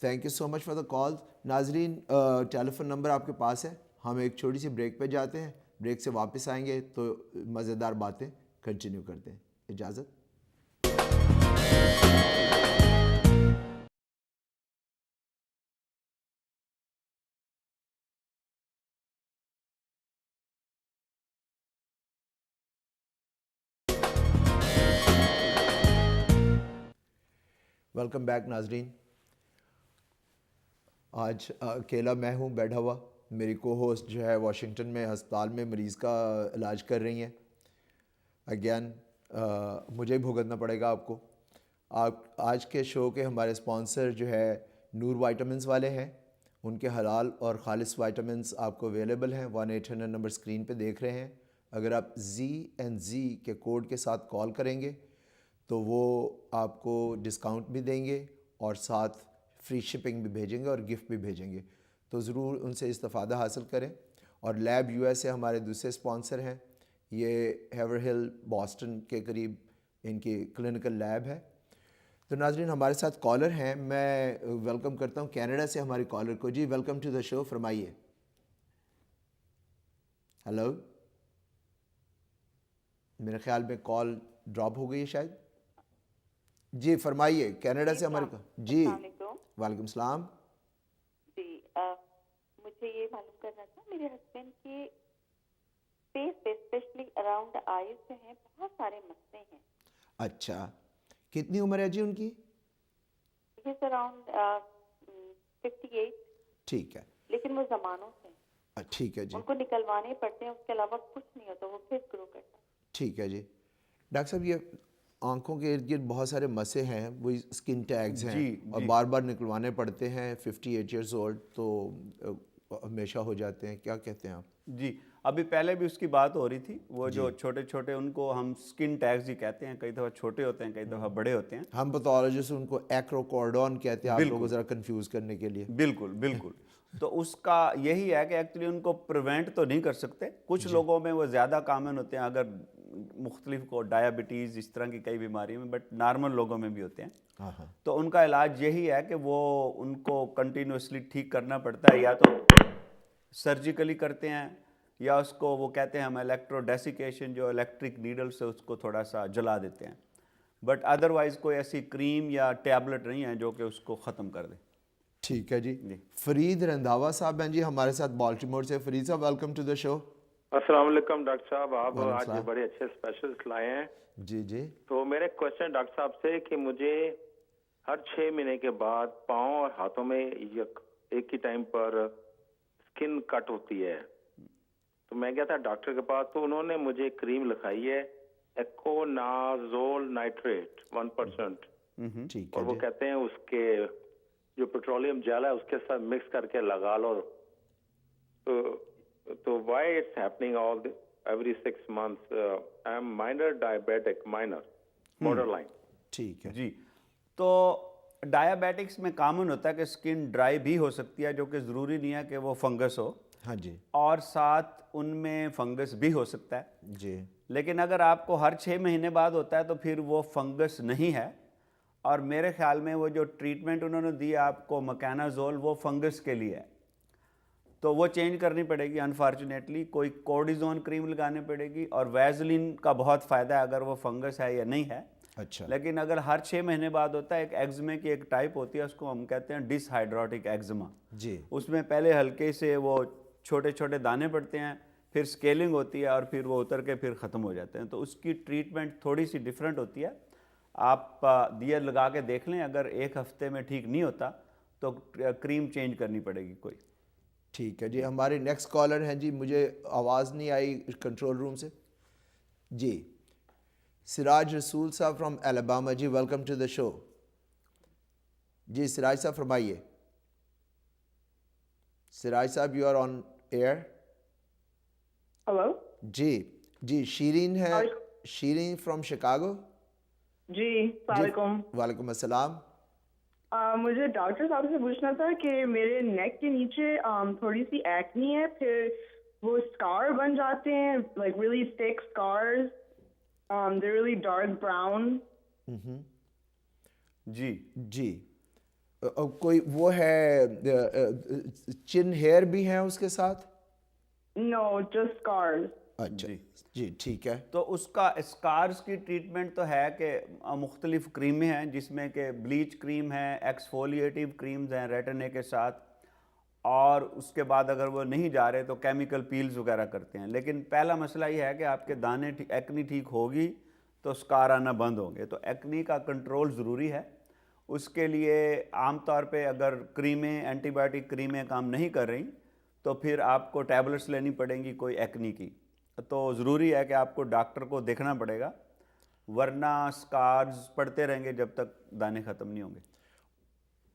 thank you so much for the call. ناظرین, ٹیلی فون نمبر آپ کے پاس ہے. ہم ایک چھوٹی سی بریک پہ جاتے ہیں, بریک سے واپس آئیں گے تو مزیدار باتیں کنٹینیو کرتے ہیں. اجازت. ویلکم بیک ناظرین. آج اکیلا میں ہوں بیٹھا ہوا, میری کو ہوسٹ جو ہے واشنگٹن میں ہسپتال میں مریض کا علاج کر رہی ہیں. اگین مجھے ہی بھگتنا پڑے گا آپ کو. آج کے شو کے ہمارے اسپانسر جو ہے نور وائٹامنس والے ہیں. ان کے حلال اور خالص وائٹامنس آپ کو اویلیبل ہیں. 1-800 نمبر اسکرین پہ دیکھ رہے ہیں. اگر آپ ZNZ کے کوڈ کے ساتھ کال کریں گے تو وہ آپ کو ڈسکاؤنٹ بھی دیں گے اور ساتھ فری شپنگ بھی بھیجیں گے اور گفٹ بھی بھیجیں گے. تو ضرور ان سے استفادہ حاصل کریں. اور لیب USA ہمارے دوسرے اسپانسر ہیں. یہ ہیور ہل باسٹن کے قریب ان کی کلینکل لیب ہے. تو ناظرین ہمارے ساتھ کالر ہیں, میں ویلکم کرتا ہوں کینیڈا سے ہماری کالر کو. جی ویلکم ٹو دا شو, فرمائیے. ہیلو, میرے خیال میں کال ڈراپ ہو گئی ہے شاید. جی فرمائیے, کینیڈا سے ہمارے کو. جی وعلیکم السلام. جی مجھے یہ معلوم کرنا تھا, میرے ہسبینڈ کے فیس پہ اسپیشلی اراؤنڈ آئیز جو ہیں بہت سارے مسئلے ہیں. اچھا, کتنی عمر ہے جی ان کی؟ His around 58. ٹھیک ہے, لیکن وہ زمانوں سے. ٹھیک ہے جی, ان کو نکلوانے پڑتے ہیں, اس کے علاوہ کچھ نہیں ہوتا, وہ پھر گرو کرتا. ٹھیک ہے جی. ڈاکٹر صاحب یہ آنکھوں کے ارد گرد بہت سارے مسے ہیں, وہی اسکن ٹیگز ہیں اور بار بار نکلوانے پڑتے ہیں. 58 ایئرز اولڈ تو ہمیشہ ہو جاتے ہیں, کیا کہتے ہیں آپ؟ جی ابھی پہلے بھی اس کی بات ہو رہی تھی, وہ جو چھوٹے چھوٹے ان کو ہم اسکن ٹیگز ہی کہتے ہیں, کئی دفعہ چھوٹے ہوتے ہیں کئی دفعہ بڑے ہوتے ہیں. ہم پیتھولوجسٹ ان کو ایکروکارڈون کہتے ہیں, آپ لوگوں کو ذرا کنفیوز کرنے کے لیے. بالکل بالکل. تو اس کا یہی ہے کہ ایکچولی ان کو پریونٹ تو نہیں کر سکتے. کچھ لوگوں میں وہ زیادہ کامن ہوتے ہیں, اگر مختلف کو ڈائبٹیز اس طرح کی کئی بیماریوں میں, بٹ نارمل لوگوں میں بھی ہوتے ہیں. تو ان کا علاج یہی ہے کہ وہ ان کو کنٹینیوسلی ٹھیک کرنا پڑتا ہے, یا تو سرجیکلی کرتے ہیں یا اس کو وہ کہتے ہیں ہم الیکٹرو ڈیسیکیشن, جو الیکٹرک نیڈل سے اس کو تھوڑا سا جلا دیتے ہیں. بٹ ادروائز کوئی ایسی کریم یا ٹیبلٹ نہیں ہے جو کہ اس کو ختم کر دے. ٹھیک ہے جی. فرید رندھاوا صاحب ہیں جی ہمارے ساتھ بالٹیمور سے. فرید صاحب ویلکم ٹو دا شو. السلام علیکم ڈاکٹر صاحب, آپ آج بڑے اچھے اسپیشلسٹ لائے ہیں. جی جی. تو میرے کوشچن ڈاکٹر صاحب سے کہ مجھے ہر 6 مہینے کے بعد پاؤں اور ہاتھوں میں ایک ہی ٹائم پر اسکن کٹ ہوتی ہے. تو میں گیا تھا ڈاکٹر کے پاس, تو انہوں نے مجھے کریم لکھائی ہے ایکونازول نائٹریٹ 1%, اور وہ کہتے ہیں اس کے جو پیٹرولیم جیل ہے اس کے ساتھ مکس کر کے لگا لو. تو why it's happening all every 6 months. I am minor diabetic, minor borderline. ٹھیک ہے جی. تو ڈائبیٹکس میں کامن ہوتا ہے کہ اسکن ڈرائی بھی ہو سکتی ہے, جو کہ ضروری نہیں ہے کہ وہ فنگس ہو. ہاں جی. اور ساتھ ان میں فنگس بھی ہو سکتا ہے جی. لیکن اگر آپ کو ہر 6 مہینے بعد ہوتا ہے تو پھر وہ فنگس نہیں ہے. اور میرے خیال میں وہ جو ٹریٹمنٹ انہوں نے دی آپ کو مکینازول, وہ فنگس کے لیے ہے, تو وہ چینج کرنی پڑے گی انفارچونیٹلی. کوئی کورٹیزون کریم لگانی پڑے گی, اور ویزلین کا بہت فائدہ ہے اگر وہ فنگس ہے یا نہیں ہے. اچھا لیکن اگر ہر 6 مہینے بعد ہوتا ہے، ایک ایگزمے کی ایک ٹائپ ہوتی ہے، اس کو ہم کہتے ہیں ڈس ہائیڈروٹک ایگزما. جی اس میں پہلے ہلکے سے وہ چھوٹے چھوٹے دانے پڑتے ہیں، پھر سکیلنگ ہوتی ہے اور پھر وہ اتر کے پھر ختم ہو جاتے ہیں. تو اس کی ٹریٹمنٹ تھوڑی سی ڈیفرنٹ ہوتی ہے. آپ دیئر لگا کے دیکھ لیں، اگر ایک ہفتے میں ٹھیک نہیں ہوتا تو کریم چینج کرنی پڑے گی کوئی. ٹھیک ہے جی. ہمارے نیکسٹ کالر ہیں جی، مجھے آواز نہیں آئی کنٹرول روم سے. جی سراج رسول صاحب فرام الاباما. جی ویلکم ٹو دا شو. جی سراج صاحب فرمائیے. سراج صاحب you are on air. Hello. جی شیرین ہے، شیرین فرام شکاگو. جی السلام علیکم. وعلیکم السلام. مجھے ڈاکٹر صاحب سے پوچھنا تھا کہ میرے نیک کے نیچے تھوڑی سی ایکنی ہے، پھر وہ اسکار بن جاتے ہیں، لائک ریئلی تھک Oscars, they're really dark brown. جی کوئی وہ ہے چن ہیئر بھی ہیں اس کے ساتھ؟ No, just scars. اچھا جی ٹھیک ہے. تو اس کا اسکارز کی ٹریٹمنٹ تو ہے کہ مختلف کریمیں ہیں، جس میں کہ بلیچ کریم ہے، ایکسفولیٹیو کریمز ہیں ریٹنے کے ساتھ، اور اس کے بعد اگر وہ نہیں جا رہے تو کیمیکل پیلز وغیرہ کرتے ہیں. لیکن پہلا مسئلہ یہ ہے کہ آپ کے دانے ایکنی ٹھیک ہوگی تو اسکار آنا بند ہوں گے. تو ایکنی کا کنٹرول ضروری ہے. اس کے لیے عام طور پہ اگر کریمیں، اینٹی بائیوٹک کریمیں کام نہیں کر رہی تو پھر آپ کو ٹیبلٹس لینی پڑیں گی کوئی ایکنی کی. تو ضروری ہے کہ آپ کو ڈاکٹر کو دیکھنا پڑے گا، ورنہ اسکارز پڑتے رہیں گے جب تک دانے ختم نہیں ہوں گے.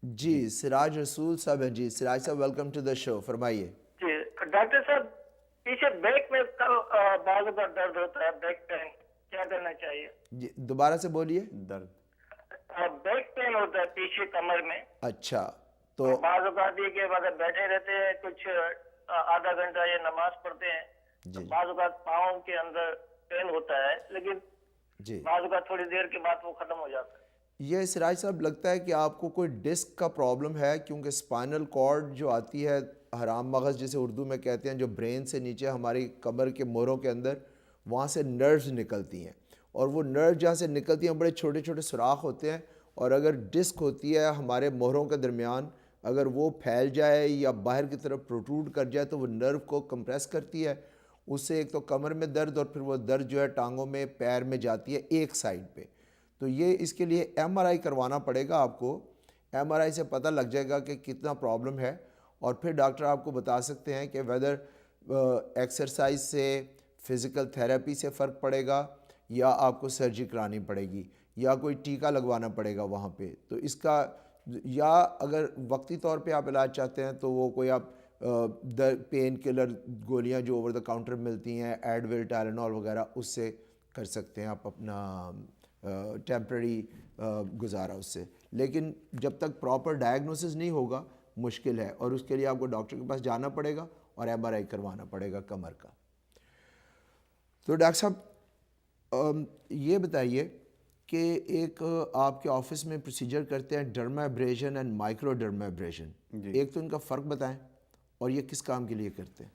جی سراج رسول صاحب ہیں. جی سراج صاحب ویلکم ٹو دا شو. فرمائیے. جی ڈاکٹر صاحب، پیچھے بیک میں بعض کا درد ہوتا ہے، بیک پین، کیا کرنا چاہیے؟ جی دوبارہ سے بولیے. درد بیک پین ہوتا ہے پیچھے کمر میں. اچھا تو بعض اوقات یہ کہ اگر بیٹھے رہتے ہیں کچھ آدھا گھنٹہ یا نماز پڑھتے ہیں، بعض اوقات پاؤں کے اندر پین ہوتا ہے، لیکن بعض اوقات تھوڑی دیر کے بعد وہ ختم ہو جاتا ہے. یہ سراج صاحب لگتا ہے کہ آپ کو کوئی ڈسک کا پرابلم ہے، کیونکہ اسپائنل کارڈ جو آتی ہے، حرام مغز جسے اردو میں کہتے ہیں، جو برین سے نیچے ہماری کمر کے موڑوں کے اندر، وہاں سے نروز نکلتی ہیں، اور وہ نرو جہاں سے نکلتی ہیں بڑے چھوٹے چھوٹے سوراخ ہوتے ہیں، اور اگر ڈسک ہوتی ہے ہمارے موہروں کے درمیان، اگر وہ پھیل جائے یا باہر کی طرف پروٹروڈ کر جائے تو وہ نرو کو کمپریس کرتی ہے. اس سے ایک تو کمر میں درد، اور پھر وہ درد جو ہے ٹانگوں میں، پیر میں جاتی ہے ایک سائڈ پہ. تو یہ اس کے لیے ایم آر آئی کروانا پڑے گا آپ کو. ایم آر آئی سے پتہ لگ جائے گا کہ کتنا پرابلم ہے، اور پھر ڈاکٹر آپ کو بتا سکتے ہیں کہ ویدر ایکسرسائز سے، فزیکل تھیراپی سے فرق پڑے گا، یا آپ کو سرجری کرانی پڑے گی، یا کوئی ٹیکہ لگوانا پڑے گا وہاں پہ. تو اس کا، یا اگر وقتی طور پہ آپ علاج چاہتے ہیں تو وہ کوئی آپ پین کلر گولیاں جو اوور دا کاؤنٹر ملتی ہیں، ایڈول، ٹائلینول وغیرہ، اس سے کر سکتے ہیں آپ اپنا ٹیمپرری گزارا اس سے. لیکن جب تک پراپر ڈائگنوسس نہیں ہوگا مشکل ہے، اور اس کے لیے آپ کو ڈاکٹر کے پاس جانا پڑے گا اور ایم آر آئی کروانا پڑے گا کمر کا. تو ڈاکٹر صاحب یہ بتائیے کہ ایک آپ کے آفس میں پروسیجر کرتے ہیں drama aberration and micro drama aberration. ایک تو ان کا فرق بتائیں، اور یہ کس کام کے لیے کرتے ہیں؟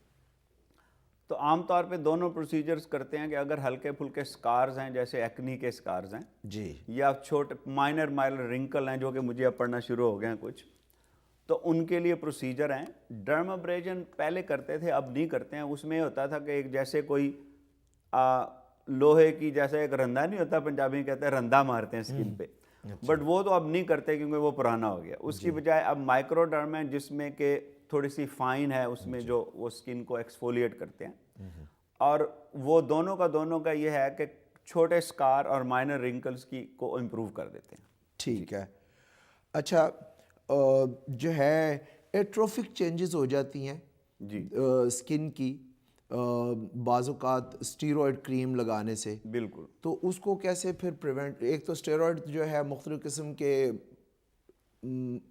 تو عام طور پہ دونوں پروسیجرز کرتے ہیں کہ اگر ہلکے پھلکے سکارز ہیں، جیسے ایکنی کے سکارز ہیں، جی، یا چھوٹے مائنر رنکل ہیں جو کہ مجھے اب پڑھنا شروع ہو گئے ہیں کچھ، تو ان کے لیے پروسیجر ہیں. ڈرم ابریجن پہلے کرتے تھے، اب نہیں کرتے ہیں. اس میں ہوتا تھا کہ ایک جیسے کوئی لوہے کی، جیسے ایک رندہ نہیں ہوتا، پنجابی میں کہتے ہیں رندہ مارتے ہیں اسکن پہ، بٹ وہ تو اب نہیں کرتے کیونکہ وہ پرانا ہو گیا. اس کی بجائے اب مائکرو ڈرم ہے، جس میں کہ تھوڑی سی فائن ہے اس میں، جو وہ اسکن کو ایکسفولیٹ کرتے ہیں. اور وہ دونوں کا یہ ہے کہ چھوٹے سکار اور مائنر رنکلز کی کو امپروو کر دیتے ہیں. ٹھیک ہے. اچھا جو ہے ایٹروفک چینجز ہو جاتی ہیں جی اسکن کی بعض اوقات اسٹیرائڈ کریم لگانے سے. بالکل. تو اس کو کیسے پھر پریونٹ، ایک تو اسٹیرائڈ جو ہے مختلف قسم کے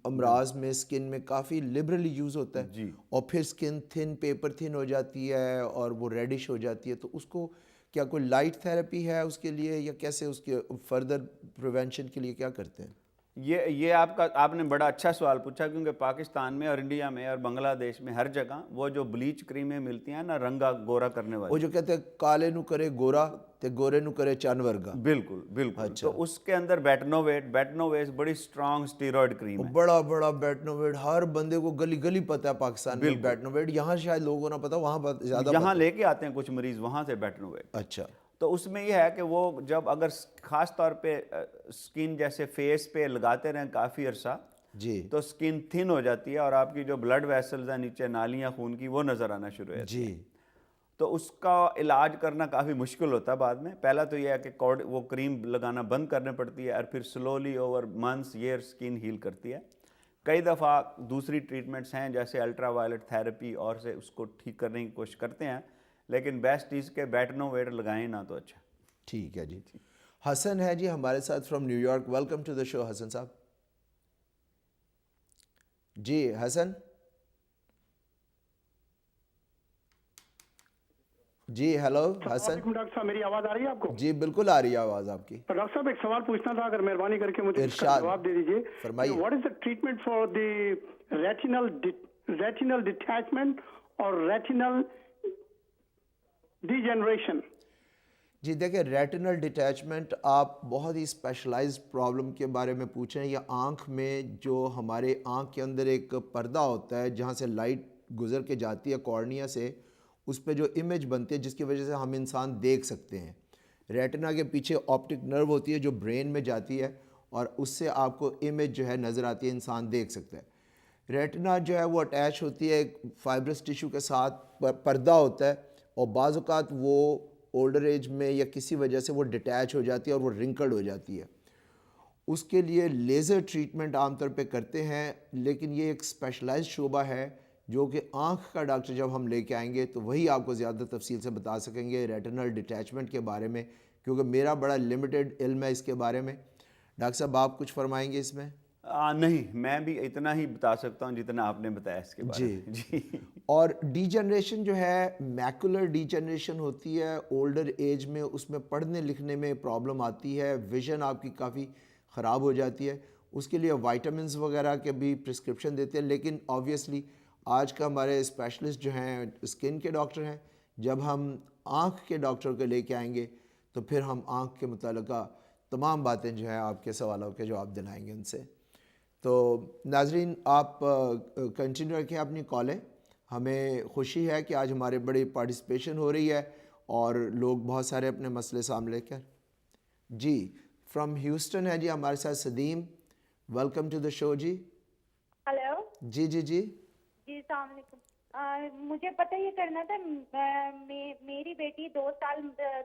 امراض میں اسکن میں کافی لبرلی یوز ہوتا ہے، جی، اور پھر اسکن تھن، پیپر تھن ہو جاتی ہے اور وہ ریڈش ہو جاتی ہے. تو اس کو کیا کوئی لائٹ تھیراپی ہے اس کے لیے، یا کیسے اس کے فردر پریونشن کے لیے کیا کرتے ہیں؟ یہ آپ نے بڑا اچھا سوال پوچھا، کیونکہ پاکستان میں اور انڈیا میں اور بنگلہ دیش میں ہر جگہ وہ جو بلیچ کریمیں ملتی ہیں نا، رنگا گورا کرنے والی، وہ جو کہتے ہیں کالے نو کرے گورا تے گورے نو کرے چن ورگا. بالکل بالکل. تو اس کے اندر بیٹنوویٹ بڑی اسٹرانگ اسٹیرائڈ کریم ہے. بڑا بیٹنوویٹ ہر بندے کو گلی گلی پتہ ہے پاکستان میں بیٹنوویٹ. یہاں شاید لوگوں کو نہ پتہ، وہاں زیادہ یہاں لے کے آتے ہیں کچھ مریض وہاں سے بیٹنوویٹ. اچھا. تو اس میں یہ ہے کہ وہ جب اگر خاص طور پہ سکن جیسے فیس پہ لگاتے رہیں کافی عرصہ جی تو سکن تھن ہو جاتی ہے اور آپ کی جو بلڈ ویسلز ہیں نیچے نالیاں خون کی وہ نظر آنا شروع ہو جاتی ہیں. تو اس کا علاج کرنا کافی مشکل ہوتا ہے بعد میں. پہلا تو یہ ہے کہ وہ کریم لگانا بند کرنے پڑتی ہے اور پھر سلولی اوور منتھس ایئر سکن ہیل کرتی ہے. کئی دفعہ دوسری ٹریٹمنٹس ہیں جیسے الٹرا وائلٹ تھیراپی اور سے اس کو ٹھیک کرنے کی کوشش کرتے ہیں، لیکن بیسٹ چیز کے بیٹنوویٹ لگائیں نہ تو اچھا. ٹھیک ہے جی. حسن ہے جی ہمارے ساتھ from New York. Welcome to the show Hassan صاحب. جی حسن. جی ہیلو حسن. ڈاکٹر صاحب میری آواز آ رہی ہے آپ کو؟ جی بالکل آ رہی ہے آواز آپ کی. ڈاکٹر صاحب ایک سوال پوچھنا تھا، اگر مہربانی کر کے مجھے اس کا جواب دے دیجیے. فرمائیے. What is the treatment for the retinal detachment اور ریٹینل ڈی جنریشن؟ جی دیکھیں، ریٹینل ڈیٹیچمنٹ آپ بہت ہی اسپیشلائزڈ پرابلم کے بارے میں پوچھ رہے ہیں. یہ آنکھ میں جو ہمارے آنکھ کے اندر ایک پردہ ہوتا ہے جہاں سے لائٹ گزر کے جاتی ہے کارنیا سے، اس پہ جو امیج بنتی ہے جس کی وجہ سے ہم انسان دیکھ سکتے ہیں. ریٹنا کے پیچھے آپٹک نرو ہوتی ہے جو برین میں جاتی ہے اور اس سے آپ کو امیج جو ہے نظر آتی ہے، انسان دیکھ سکتا ہے. ریٹنا جو ہے وہ اٹیچ ہوتی ہے ایک فائبرس ٹیشو کے ساتھ، پردہ ہوتا ہے، اور بعض اوقات وہ اولڈر ایج میں یا کسی وجہ سے وہ ڈیٹیچ ہو جاتی ہے اور وہ رنکلڈ ہو جاتی ہے. اس کے لیے لیزر ٹریٹمنٹ عام طور پہ کرتے ہیں، لیکن یہ ایک اسپیشلائزڈ شعبہ ہے جو کہ آنکھ کا ڈاکٹر جب ہم لے کے آئیں گے تو وہی آپ کو زیادہ تفصیل سے بتا سکیں گے ریٹنل ڈیٹیچمنٹ کے بارے میں، کیونکہ میرا بڑا لمیٹڈ علم ہے اس کے بارے میں. ڈاکٹر صاحب آپ کچھ فرمائیں گے اس میں؟ نہیں، میں بھی اتنا ہی بتا سکتا ہوں جتنا آپ نے بتایا اس کے بارے میں. جی. اور ڈی جنریشن جو ہے، میکولر ڈی جنریشن ہوتی ہے اولڈر ایج میں، اس میں پڑھنے لکھنے میں پرابلم آتی ہے، ویژن آپ کی کافی خراب ہو جاتی ہے. اس کے لیے وائٹامنز وغیرہ کے بھی پرسکرپشن دیتے ہیں، لیکن آبویسلی آج کا ہمارے اسپیشلسٹ جو ہیں اسکن کے ڈاکٹر ہیں. جب ہم آنکھ کے ڈاکٹر کو لے کے آئیں گے تو پھر ہم آنکھ کے متعلقہ تمام باتیں جو ہیں آپ کے سوالوں کے جواب دلائیں گے ان سے. تو ناظرین آپ کنٹینیو رکھیں اپنی کالیں. ہمیں خوشی ہے کہ آج ہمارے بڑی پارٹیسپیشن ہو رہی ہے اور لوگ بہت سارے اپنے مسئلے سامنے لے کر. جی فرام ہیوسٹن ہے جی ہمارے ساتھ Sadeem. Welcome to the show جی. ہیلو. جی جی جی جی السلام علیکم. مجھے پتہ یہ کرنا تھا، میری بیٹی 2 سال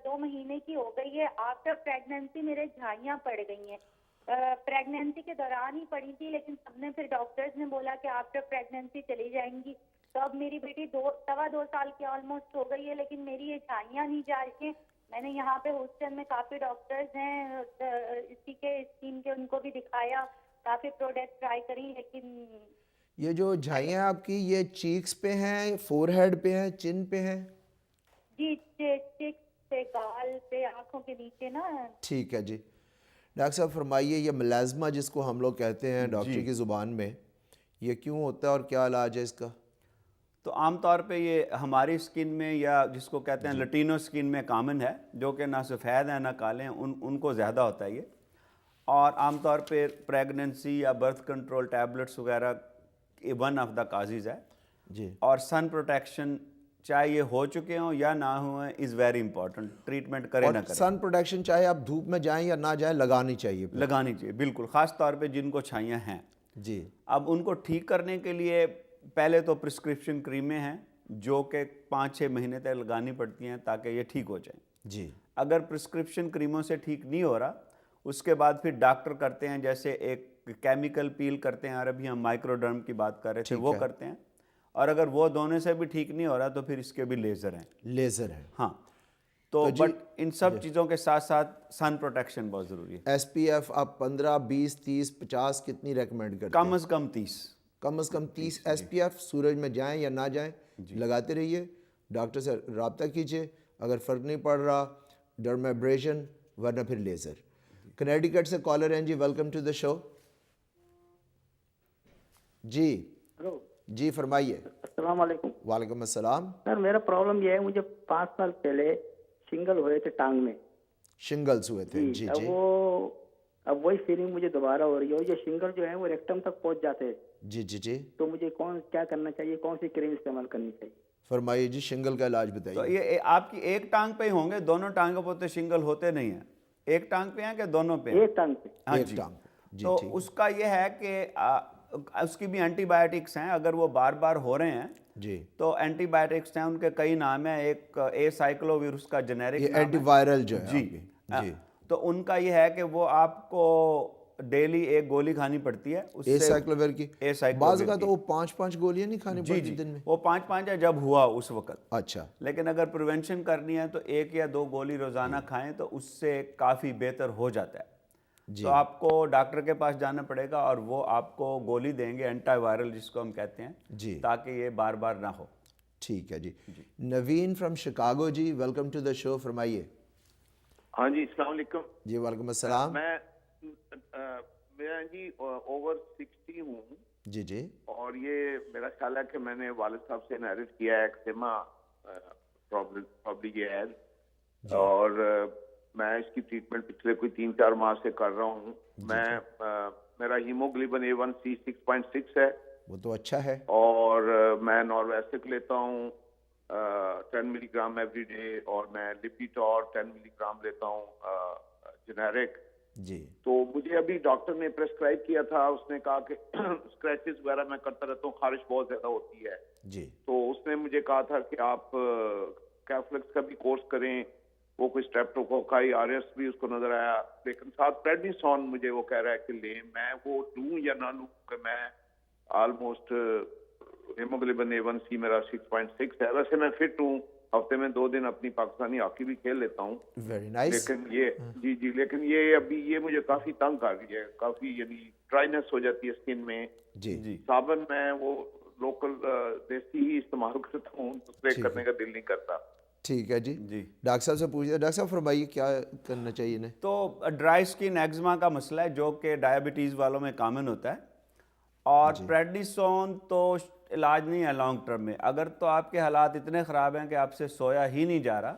2 مہینے کی ہو گئی ہے. آفٹر پریگنینسی میرے جھائیاں پڑ گئی ہیں. پریگنینسی کے دوران ہی پڑی تھی، لیکن سب نے پھر ڈاکٹرز نے بولا کہ آفٹر پریگنینسی چلی جائیں گی. تو اب میری بیٹی 2 سال کی آلموسٹ ہو گئی ہے، لیکن میری یہ جھائیاں نہیں جا رہی ہیں. میں نے یہاں پہ ہاسٹل میں کافی ڈاکٹرز ہیں اسی کے اسکین کے، ان کو بھی دکھایا، کافی پروڈکٹ ٹرائی کری، لیکن یہ جو جھائیاں آپ کی یہ چیکس پہ ہیں، فور ہیڈ پہ ہیں، چن پہ ہیں؟ جی چیکس پہ، گال پہ، آنکھوں کے نیچے نا. ٹھیک ہے جی. ڈاکٹر صاحب فرمائیے، یہ ملازمہ جس کو ہم لوگ کہتے ہیں ڈاکٹر کی زبان میں، یہ کیوں ہوتا ہے اور کیا علاج ہے اس کا؟ تو عام طور پہ یہ ہماری سکن میں یا جس کو کہتے ہیں لٹینو سکن میں کامن ہے، جو کہ نہ سفید ہیں نہ کالے ہیں، ان کو زیادہ ہوتا ہے یہ. اور عام طور پہ پریگننسی یا برتھ کنٹرول ٹیبلٹس وغیرہ ون آف دا کازز ہے. جی. اور سن پروٹیکشن چاہے یہ ہو چکے ہوں یا نہ ہوئے از ویری امپورٹنٹ. ٹریٹمنٹ کرے نہ کرے، سن پروٹیکشن چاہے آپ دھوپ میں جائیں یا نہ جائیں لگانی چاہیے. لگانی چاہیے بالکل، خاص طور پہ جن کو چھائیاں ہیں. جی. اب ان کو ٹھیک کرنے کے لیے پہلے تو پرسکرپشن کریمیں ہیں جو کہ 5-6 مہینے تک لگانی پڑتی ہیں تاکہ یہ ٹھیک ہو جائیں. جی. اگر پرسکرپشن کریموں سے ٹھیک نہیں ہو رہا، اس کے بعد پھر ڈاکٹر کرتے ہیں، جیسے ایک کیمیکل پیل کرتے ہیں، اور ابھی ہم مائکروڈرم کی بات کر رہے تھے، وہ کرتے ہیں. اور اگر وہ دونوں سے بھی ٹھیک نہیں ہو رہا تو پھر اس کے بھی لیزر ہیں. لیزر ہیں. ہاں. تو بٹ ان سب چیزوں کے ساتھ ساتھ سن پروٹیکشن بہت ضروری ہے. ایس پی ایف آپ 15 20 30 50 کتنی ریکمینڈ کرتے ہیں؟ کم از کم 30. کم از کم 30 ایس پی ایف. سورج میں جائیں یا نہ جائیں لگاتے رہیے. ڈاکٹر سے رابطہ کیجیے. اگر فرق نہیں پڑ رہا ڈرمیبریشن، ورنہ پھر لیزر. کنیڈیکٹ سے کالر ہیں جی. Welcome to the show. جی ہلو جی فرمائیے. السلام علیکم. وعلیکم السلام. سر میرا پرابلم یہ ہے, مجھے 5 سال پہلے شنگل ہوئے تھے ٹانگ میں. شنگلز ہوئے تھے جی جی. اب وہی فیلنگ مجھے دوبارہ ہو رہی ہے, اور یہ شنگل جو ہے وہ ریکٹم تک پہنچ جاتے ہیں. جی جی جی. تو مجھے کیا کرنا چاہیے, کون سی کریم استعمال کرنی چاہیے؟ فرمائیے جی, شنگل کا علاج بتائیے. تو یہ آپ کی ایک ٹانگ پہ ہی ہوں گے, دونوں ٹانگوں پہ تو شنگل ہوتے نہیں ہیں. ایک ٹانگ پہ ہیں کہ دونوں پہ؟ ایک ٹانگ پہ. ہاں ایک جی. ٹانگ. تو اس کا یہ ہے کہ اس کی بھی اینٹی بائیوٹکس ہیں, اگر وہ بار بار ہو رہے ہیں جی تو اینٹی بائیوٹکس ہیں, ان کے کئی نام ہیں. ایک اے سائیکلو ویروس کا جنیرک یہ اینٹی وائرل جو ہے جی جی. تو ان کا یہ ہے کہ وہ آپ کو ڈیلی ایک گولی کھانی پڑتی ہے. اے سائیکلوویر کی بعض کا تو وہ 5 گولیاں نہیں کھانی پڑتی دن میں. وہ 5 ہے جب ہوا اس وقت. اچھا. لیکن اگر پریونشن کرنی ہے تو 1 یا 2 گولی روزانہ کھائیں تو اس سے کافی بہتر ہو جاتا ہے. تو آپ کو ڈاکٹر کے پاس جانا پڑے گا اور وہ آپ کو گولی دیں گے, اینٹی وائرل جس کو ہم کہتے ہیں جی, تاکہ یہ بار بار نہ ہو. ٹھیک ہے جی. نوین فرام شکاگو جی, ویلکم ٹو دا شو. فرمائیے. ہاں جی السلام علیکم. جی وعلیکم السلام. میں جی اوور 60 ہوں. جی جی. اور یہ میرا خیال ہے کہ میں نے والد صاحب سے انہیریٹ کیا ہے ایکزیما پرابلی یہ ہے, اور میں اس کی ٹریٹمنٹ پچھلے کوئی 3-4 ماہ سے کر رہا ہوں. میرا ہیموگلوبن A1C 6.6 ہے. وہ تو اچھا ہے. اور میں نورویسک لیتا ہوں 10 ملی گرام ایوری ڈے, اور میں لپیٹور 10 ملی گرام لیتا ہوں جنیرک. جی. تو مجھے ابھی ڈاکٹر نے پرسکرائب کیا تھا, اس نے کہا کہ اسکریچز وغیرہ میں کرتا رہتا ہوں, خارش بہت زیادہ ہوتی ہے. جی. تو اس نے مجھے کہا تھا کہ آپ کیفلکس کا بھی کورس کریں, وہ کوئی اسٹریپٹوکوکائی RS بھی اس کو نظر آیا, لیکن ساتھ پریڈنیسون مجھے وہ کہہ رہا ہے کہ لیں. میں وہ لوں یا نہ لوں, کہ میں آلموسٹ ہیموگلوبن A1C میرا 6.6 ہے. ویسے میں فٹ ہوں, ہفتے میں 2 دن اپنی پاکستانی ہاکی بھی کھیل لیتا ہوں. Very nice. لیکن یہ جی لیکن یہ ابھی یہ مجھے کافی تنگ کر رہی ہے, کافی یعنی ڈرائنس ہو جاتی ہے اسکن میں. جی جی. صابن میں وہ لوکل دیسی ہی استعمال کرتا ہوں, اسپرے کرنے کا دل نہیں کرتا. ٹھیک ہے جی. جی ڈاکٹر صاحب سے پوچھیے. ڈاکٹر صاحب فرمائیے کیا کرنا چاہیے انہیں. تو ڈرائی اسکن ایگزما کا مسئلہ ہے جو کہ ڈائبٹیز والوں میں کامن ہوتا ہے, اور پریڈنیسون تو علاج نہیں ہے لانگ ٹرم میں. اگر تو آپ کے حالات اتنے خراب ہیں کہ آپ سے سویا ہی نہیں جا رہا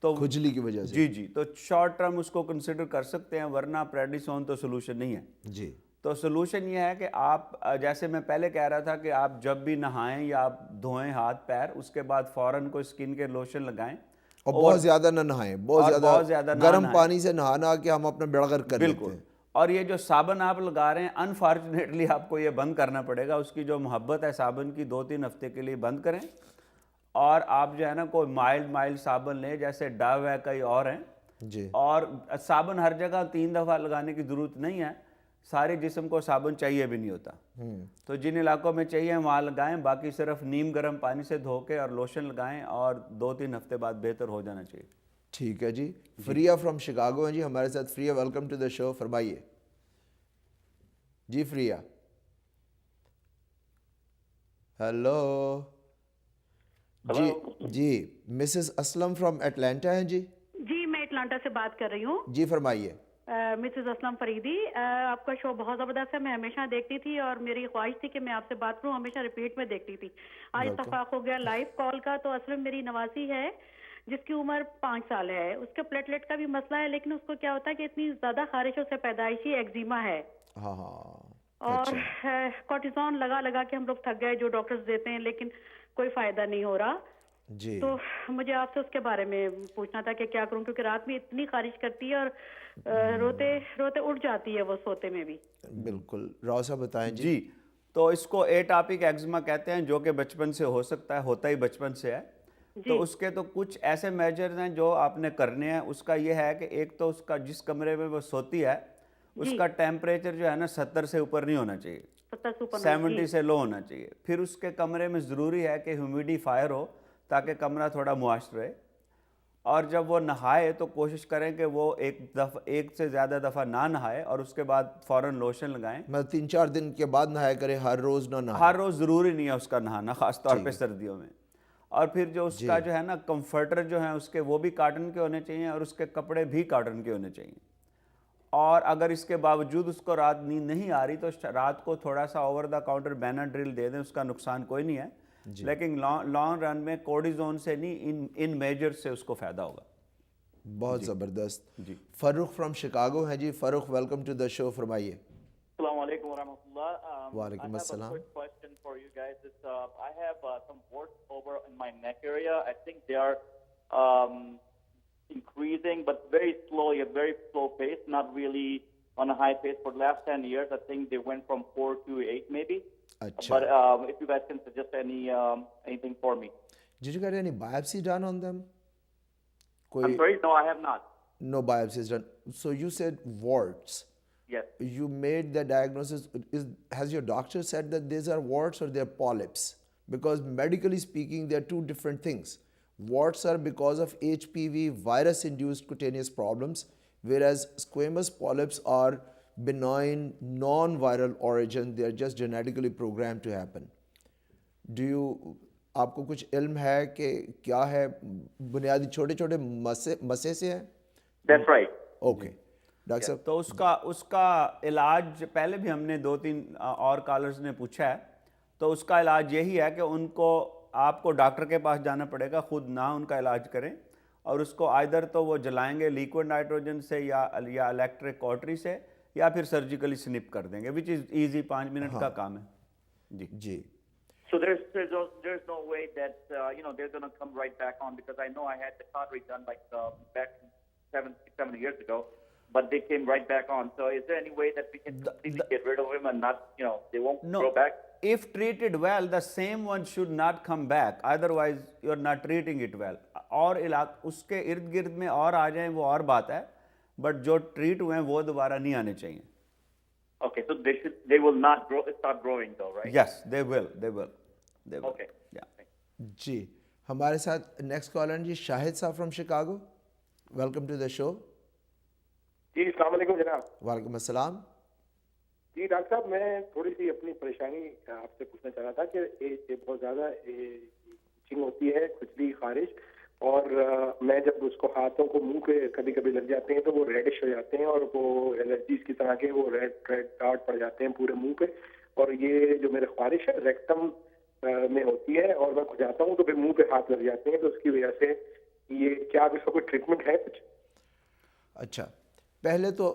تو کھجلی کی وجہ سے جی جی تو شارٹ ٹرم اس کو کنسیڈر کر سکتے ہیں, ورنہ پریڈنیسون تو سولوشن نہیں ہے. جی. تو سولوشن یہ ہے کہ آپ جیسے میں پہلے کہہ رہا تھا کہ آپ جب بھی نہائیں یا آپ دھوئیں ہاتھ پیر, اس کے بعد فوراً کو اسکن کے لوشن لگائیں, اور بہت زیادہ نہ نہائیں, بہت زیادہ گرم پانی سے نہانا کہ ہم اپنا بیڑا غرق کر لیتے ہیں. اور یہ جو صابن آپ لگا رہے ہیں, انفارچونیٹلی آپ کو یہ بند کرنا پڑے گا. اس کی جو محبت ہے صابن کی 2-3 ہفتے کے لیے بند کریں, اور آپ جو ہے نا کوئی مائلڈ صابن لیں, جیسے ڈو ہے, کئی اور ہیں. جی. اور صابن ہر جگہ 3 دفعہ لگانے کی ضرورت نہیں ہے, سارے جسم کو صابن چاہیے بھی نہیں ہوتا. تو جن علاقوں میں چاہیے وہاں لگائیں, باقی صرف نیم گرم پانی سے دھو کے اور لوشن لگائیں, اور 2-3 ہفتے بعد بہتر ہو جانا چاہیے. ٹھیک ہے جی. فریا فرام شکاگو ہیں جی ہمارے ساتھ. Fariya welcome to the show. فرمائیے جی. فریا ہیلو. جی جی. مسز اسلم فرام اٹلانٹا ہیں جی. جی میں اٹلانٹا سے بات کر رہی ہوں. جی فرمائیے. مسز اسلم فریدی, آپ کا شو بہت زبردست ہے, میں ہمیشہ دیکھتی تھی, اور میری خواہش تھی کہ میں آپ سے بات کروں, ہمیشہ ریپیٹ میں دیکھتی تھی. آج اتفاق ہو گیا لائیو کال کا. تو اصل میں میری نواسی ہے جس کی عمر 5 سال ہے, اس کے پلیٹلیٹ کا بھی مسئلہ ہے, لیکن اس کو کیا ہوتا ہے کہ اتنی زیادہ خارشوں سے پیدائشی ایگزیما ہے, اور کورٹیزون لگا کے ہم لوگ تھک گئے جو ڈاکٹرز دیتے ہیں, لیکن کوئی فائدہ نہیں ہو رہا. جی. تو مجھے آپ سے اس کے بارے میں پوچھنا تھا کہ کیا کروں, کیونکہ رات میں اتنی خارش کرتی ہے اور روتے روتے اٹھ جاتی ہے وہ سوتے میں بھی. بالکل. راؤ صاحب بتائیں جی. جی تو اس کو ایٹاپک ایگزما کہتے ہیں, جو کہ بچپن سے ہو سکتا ہے, ہوتا ہی بچپن سے ہے. تو اس کے تو کچھ ایسے میجرز ہیں جو آپ نے کرنے ہیں. اس کا یہ ہے کہ ایک تو اس کا جس کمرے میں وہ سوتی ہے اس کا ٹیمپریچر جو ہے نا 70 سے اوپر نہیں ہونا چاہیے, 70 سے لو ہونا چاہیے. پھر اس کے کمرے میں ضروری ہے کہ ہیومیڈیفائر ہو تاکہ کمرہ تھوڑا موئسٹ رہے. اور جب وہ نہائے تو کوشش کریں کہ وہ ایک سے زیادہ دفعہ نہ نہائے, اور اس کے بعد فوراً لوشن لگائیں. 3-4 دن کے بعد نہایا کرے, ہر روز نہ نہائے. ہر روز ضروری نہیں ہے اس کا نہانا, خاص طور پہ سردیوں میں. اور پھر جو اس کا جو ہے نا کمفرٹر جو ہیں اس کے, وہ بھی کاٹن کے ہونے چاہیے, اور اس کے کپڑے بھی کاٹن کے ہونے چاہیے. اور اگر اس کے باوجود اس کو رات نیند نہیں آ رہی تو رات کو تھوڑا سا اوور دا کاؤنٹر بیناڈرل دے دیں, اس کا نقصان کوئی نہیں ہے, لیکن لانگ رن میں کورٹیزون سے نہیں ان میجر سے اس کو فائدہ ہوگا. بہت زبردست. جی فاروق فرام شکاگو ہیں. جی فاروق, ویلکم ٹو دا شو, فرمائیے. السلام علیکم ورحمۃ اللہ. وعلیکم السلام. I have a quick question for you guys. I have some warts over in my neck area. I think they are increasing, but very slowly, at very slow pace, not really on a high pace. For the last 10 years, I think they went from 4 to 8 maybe. Achha. But if you guys can suggest anything for me. Did you get any biopsy done on them? I'm sorry? No, I have not. No biopsies done. So you said warts. Yes. You made the diagnosis. Has your doctor said that these are warts or they are polyps? Because medically speaking, they are two different things. Warts are because of HPV virus-induced cutaneous problems, whereas squamous polyps are benign, non-viral origin. They are just genetically programmed to happen. آپ کو کچھ علم ہے کہ کیا ہے, بنیادی چھوٹے چھوٹے مسے سے ہے؟ That's right. Okay. ڈاکٹر صاحب تو اس کا علاج پہلے بھی ہم نے 2-3 اور کالرز نے پوچھا ہے, تو اس کا علاج یہی ہے کہ ان کو آپ کو ڈاکٹر کے پاس جانا پڑے گا, خود نہ ان کا علاج کریں, اور اس کو آئدر تو وہ جلائیں گے لیکوڈ نائٹروجن سے یا الیکٹرک کاٹری سے, یا پھر سرجیکلی سنپ کر دیں گے, وچ از ایزی, 5 منٹ کا کام ہے. جی جی. So there's no way that they're going to come right back on, because I know I had the cautery done back 7 years ago, but they came right back on. So is there any way that we can completely get rid of them and not, they won't grow back? If treated well, the same one should not come back. Otherwise, you're not treating it well. اور اس کے ارد گرد میں اور آ جائیں وہ اور بات ہے, بٹ جو ٹریٹ ہوئے ہیں وہ دوبارہ نہیں آنے چاہیے. Okay, so they will not start growing though, right? Yes, they will. Okay. Yeah. جی ہمارے ساتھ نیکسٹ کالر جی شاہد صاحب from Chicago. Welcome to the show. جی السلام علیکم جناب. وعلیکم السلام. جی ڈاکٹر صاحب, میں تھوڑی سی اپنی پریشانی آپ سے پوچھنا چاہ رہا تھا کہ بہت زیادہ ایچنگ ہوتی ہے, کھجلی, خارش, اور میں جب اس کو ہاتھوں کو منہ کے کبھی کبھی لگ جاتے ہیں تو وہ ریڈش ہو جاتے ہیں, اور وہ الرجیز کی طرح کے وہ ریڈ ڈاٹ پڑ جاتے ہیں پورے منہ پہ, اور یہ جو میرے خارش ہے ریکٹم میں ہوتی ہے, اور میں کھجاتا ہوں تو پھر منہ پہ ہاتھ لگ جاتے ہیں, تو اس کی وجہ سے یہ کیا اس کا کوئی ٹریٹمنٹ ہے کچھ؟ اچھا, پہلے تو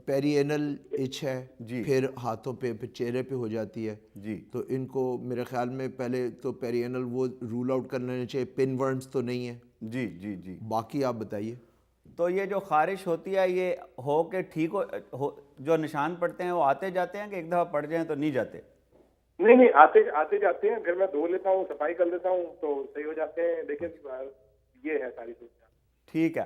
پیری اینل ایچ ہے, پھر ہاتھوں پہ, پھر چہرے پہ ہو جاتی ہے. جی تو ان کو میرے خیال میں پہلے تو پیری اینل وہ رول آؤٹ کر لینا چاہیے, پن ورمز تو نہیں ہے. جی جی جی. باقی آپ بتائیے. تو یہ جو خارش ہوتی ہے یہ ہو کے ٹھیک ہو, جو نشان پڑتے ہیں وہ آتے جاتے ہیں کہ ایک دفعہ پڑ جائیں تو نہیں جاتے؟ نہیں آتے جاتے ہیں, پھر میں دھو لیتا ہوں, صفائی کر لیتا ہوں تو صحیح ہو جاتے ہیں, لیکن یہ ہے ساری سوچ. ٹھیک ہے.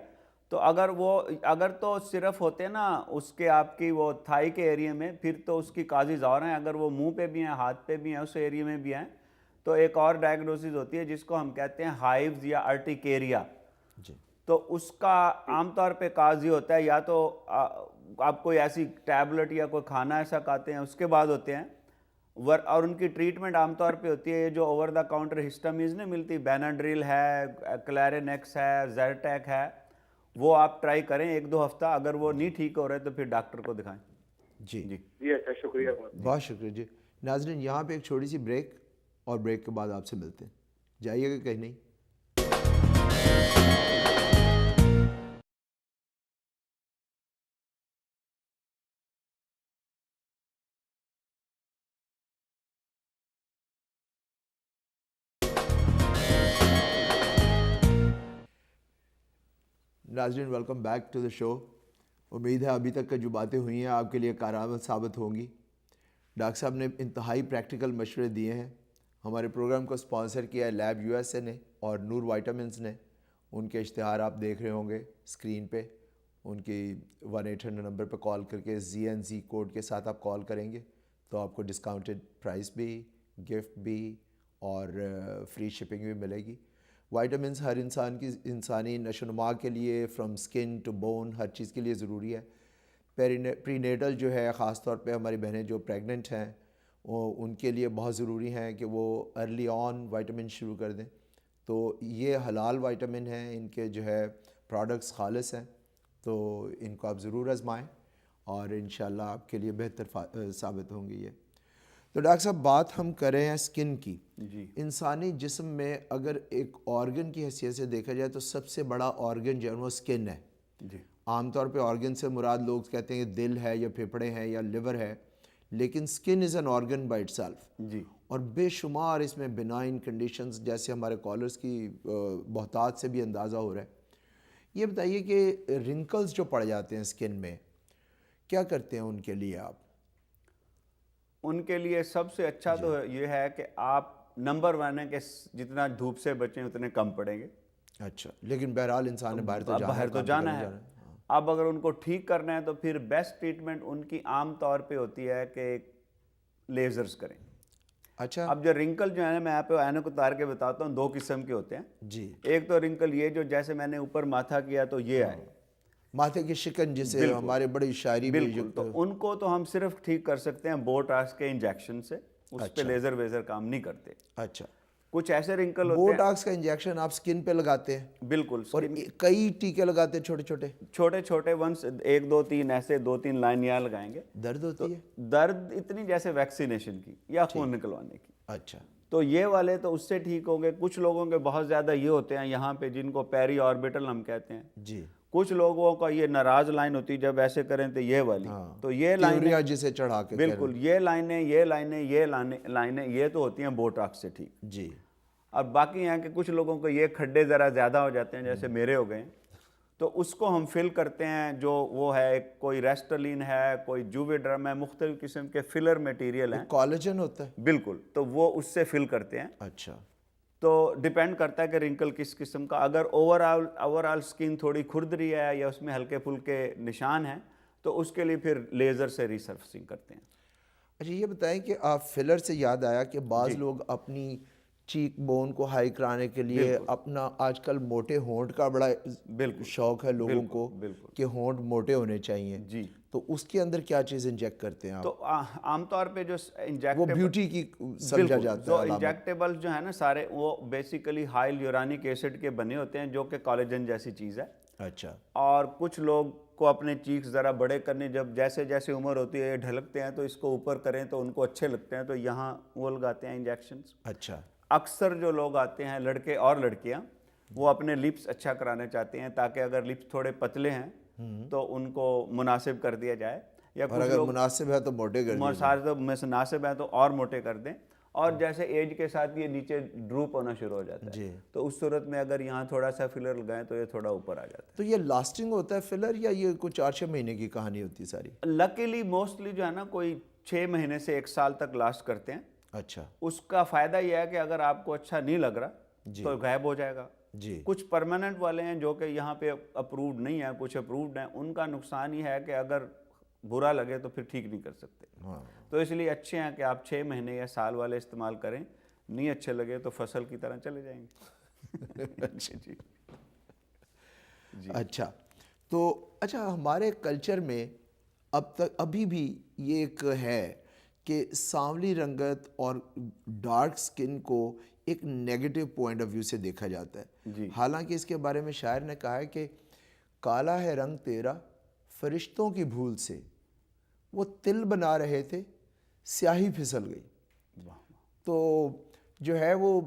تو اگر تو صرف ہوتے نا اس کے آپ کی وہ تھائی کے ایریا میں, پھر تو اس کی کازز اور ہیں. اگر وہ منہ پہ بھی ہیں, ہاتھ پہ بھی ہیں, اس ایریا میں بھی ہیں, تو ایک اور ڈائگنوسس ہوتی ہے جس کو ہم کہتے ہیں ہائیوز یا ارٹیکیریا. تو اس کا عام طور پہ کاز یہ ہوتا ہے, یا تو آپ کوئی ایسی ٹیبلٹ یا کوئی کھانا ایسا کھاتے ہیں اس کے بعد ہوتے ہیں, اور ان کی ٹریٹمنٹ عام طور پہ ہوتی ہے یہ جو اوور دا کاؤنٹر ہسٹامینز نہیں ملتی, بیناڈرل ہے, کلیرینیکس ہے, زیرٹیک ہے, وہ آپ ٹرائی کریں 1-2 ہفتہ. اگر وہ نہیں ٹھیک ہو رہے تو پھر ڈاکٹر کو دکھائیں. جی جی اچھا, شکریہ, بہت شکریہ. جی ناظرین, یہاں پہ ایک چھوٹی سی بریک, اور بریک کے بعد آپ سے ملتے ہیں. جائیے گا کہیں نہیں. ناظرین ویلکم بیک ٹو دا شو. امید ہے ابھی تک کا جو باتیں ہوئی ہیں آپ کے لیے کارآمد ثابت ہوں گی. ڈاکٹر صاحب نے انتہائی پریکٹیکل مشورے دیے ہیں. ہمارے پروگرام کو اسپانسر کیا ہے لیب USA نے اور نور وائٹامنس نے. ان کے اشتہار آپ دیکھ رہے ہوں گے اسکرین پہ. ان کی 1-800 نمبر پہ کال کر کے ZNZ کوڈ کے ساتھ آپ کال کریں گے تو آپ کو ڈسکاؤنٹڈ پرائس بھی, گفٹ بھی, اور فری شپنگ بھی ملے گی. وائٹامنس ہر انسان کی انسانی نشو و نما کے لیے, فرام اسکن ٹو بون, ہر چیز کے لیے ضروری ہے. پری نیٹل جو ہے, خاص طور پہ ہماری بہنیں جو پریگننٹ ہیں ان کے لیے بہت ضروری ہیں کہ وہ ارلی آن وائٹامن شروع کر دیں. تو یہ حلال وائٹامن ہیں, ان کے جو ہے پروڈکٹس خالص ہیں, تو ان کو آپ ضرور آزمائیں اور انشاءاللہ آپ کے لیے بہتر ثابت ہوں گی یہ. تو ڈاکٹر صاحب بات ہم کر رہے ہیں اسکن کی. جی. انسانی جسم میں اگر ایک آرگن کی حیثیت سے دیکھا جائے تو سب سے بڑا آرگن جو ہے وہ اسکن ہے. جی. عام طور پہ آرگن سے مراد لوگ کہتے ہیں کہ دل ہے یا پھیپھڑے ہیں یا لیور ہے, لیکن skin is an organ by itself. جی. اور بے شمار اس میں بنائن کنڈیشنز جیسے ہمارے کالرز کی بہتات سے بھی اندازہ ہو رہا ہے. یہ بتائیے کہ رنکلز جو پڑ جاتے ہیں اسکن میں, کیا کرتے ہیں ان کے لیے آپ؟ ان کے لیے سب سے اچھا تو یہ ہے کہ آپ نمبر 1 ہے کہ جتنا دھوپ سے بچیں اتنے کم پڑیں گے. اچھا, لیکن بہرحال انسان نے باہر تو جانا ہے. اب اگر ان کو ٹھیک کرنا ہے تو پھر بیسٹ ٹریٹمنٹ ان کی عام طور پہ ہوتی ہے کہ لیزرز کریں. اچھا. اب جو رنکل جو ہے نا, میں آپ کو اینک اتار کے بتاتا ہوں, 2 قسم کے ہوتے ہیں. جی. ایک تو رنکل یہ جو جیسے میں نے اوپر ماتھا کیا تو یہ آئے, ماتھے کی شکن جسے ہمارے بڑی شاعری میں. بالکل. تو ان کو تو ہم صرف ٹھیک کر سکتے ہیں بوٹاکس کے انجیکشن سے, اس پہ لیزر ویزر کام نہیں کرتے. اچھا. کچھ ایسے رنکل ہوتے ہیں. بوٹاکس کا انجیکشن آپ سکن پہ لگاتے ہیں؟ بالکل. اور کئی ٹیکے لگاتے ہیں چھوٹے چھوٹے ونس 1 2 3 ایسے 2 3 لائن یہاں لگائیں گے. درد ہوتی ہے؟ درد اتنی جیسے ویکسینیشن کی یا خون نکلوانے کی. اچھا. تو یہ والے تو اس سے ٹھیک ہوں گے. کچھ لوگوں کے بہت زیادہ یہ ہوتے ہیں یہاں پہ جن کو پیری آربیٹل ہم کہتے ہیں. جی. کچھ لوگوں کا یہ ناراض لائن ہوتی ہے جب ایسے کریں تو یہ والی. تو یہ لائنیں جسے چڑھا کے, بالکل یہ لائنیں یہ تو ہوتی ہیں بوٹاکس سے ٹھیک. جی. اب باقی ہیں کہ کچھ لوگوں کو یہ کھڈے ذرا زیادہ ہو جاتے ہیں جیسے میرے ہو گئے, تو اس کو ہم فل کرتے ہیں. جو وہ ہے کوئی ریسٹلین ہے, کوئی جوویڈرم ہے, مختلف قسم کے فلر میٹیریل ہیں. کولاجن ہوتا ہے. بالکل. تو وہ اس سے فل کرتے ہیں. اچھا. تو ڈیپینڈ کرتا ہے کہ رنکل کس قسم کا. اگر اوور آل سکن تھوڑی کھردری ہے یا اس میں ہلکے پھلکے نشان ہیں تو اس کے لیے پھر لیزر سے ریسرفسنگ کرتے ہیں. اچھا یہ بتائیں کہ آپ فلر سے یاد آیا کہ بعض لوگ اپنی چیک بون کو ہائی کرانے کے لیے اپنا آج کل موٹے ہونٹ کا بڑا شوق ہے لوگوں کو کہ ہونٹ موٹے ہونے چاہیے. جی. تو اس کے اندر کیا چیز انجیکٹ کرتے ہیں آپ؟ تو عام طور پہ جو وہ بیوٹی کی سمجھا جاتا ہے. جو انجیکٹیبل جو ہے نا سارے وہ بیسیکلی ہائی یورانک ایسڈ کے بنے ہوتے ہیں جو کہ کولیجن جیسی چیز ہے. اچھا. اور کچھ لوگ کو اپنے چیکس ذرا بڑے کرنے جب جیسے جیسے عمر ہوتی ہے ڈھلکتے ہیں تو اس کو اوپر کریں تو ان کو اچھے لگتے ہیں تو یہاں وہ لگاتے ہیں انجیکشنز. اچھا. اکثر جو لوگ آتے ہیں لڑکے اور لڑکیاں وہ اپنے لپس اچھا کرانا چاہتے ہیں تاکہ اگر لپس تھوڑے پتلے ہیں تو ان کو مناسب کر دیا جائے, یا اور اگر مناسب ہے تو موٹے کر دیں, مناسب ہے تو اور موٹے کر دیں. اور جیسے ایج کے ساتھ یہ نیچے ڈروپ ہونا شروع ہو جاتا ہے تو اس صورت میں اگر یہاں تھوڑا سا فلر لگائیں تو یہ تھوڑا اوپر آ جاتا ہے. تو یہ لاسٹنگ ہوتا ہے فلر یا یہ کوئی 4-6 مہینے کی کہانی ہوتی ہے ساری؟ لکیلی موسٹلی جو ہے نا کوئی 6 مہینے سے 1 سال تک لاسٹ کرتے ہیں. اچھا. اس کا فائدہ یہ ہے کہ اگر آپ کو اچھا نہیں لگ رہا تو غائب ہو جائے گا. جی. کچھ پرماننٹ والے ہیں جو کہ یہاں پہ اپرووڈ نہیں ہیں, کچھ اپرووڈ ہیں. ان کا نقصان یہ ہے کہ اگر برا لگے تو پھر ٹھیک نہیں کر سکتے. تو اس لیے اچھے ہیں کہ آپ 6 مہینے یا سال والے استعمال کریں. نہیں اچھے لگے تو فصل کی طرح چلے جائیں گے. جی. اچھا. تو اچھا ہمارے کلچر میں اب تک ابھی بھی یہ ایک ہے کہ سانولی رنگت اور ڈارک سکن کو ایک نیگیٹو پوائنٹ آف ویو سے دیکھا جاتا ہے. حالانکہ اس کے بارے میں شاعر نے کہا ہے کہ کالا ہے رنگ تیرا فرشتوں کی بھول سے, وہ تل بنا رہے تھے سیاہی پھسل گئی. تو جو ہے وہ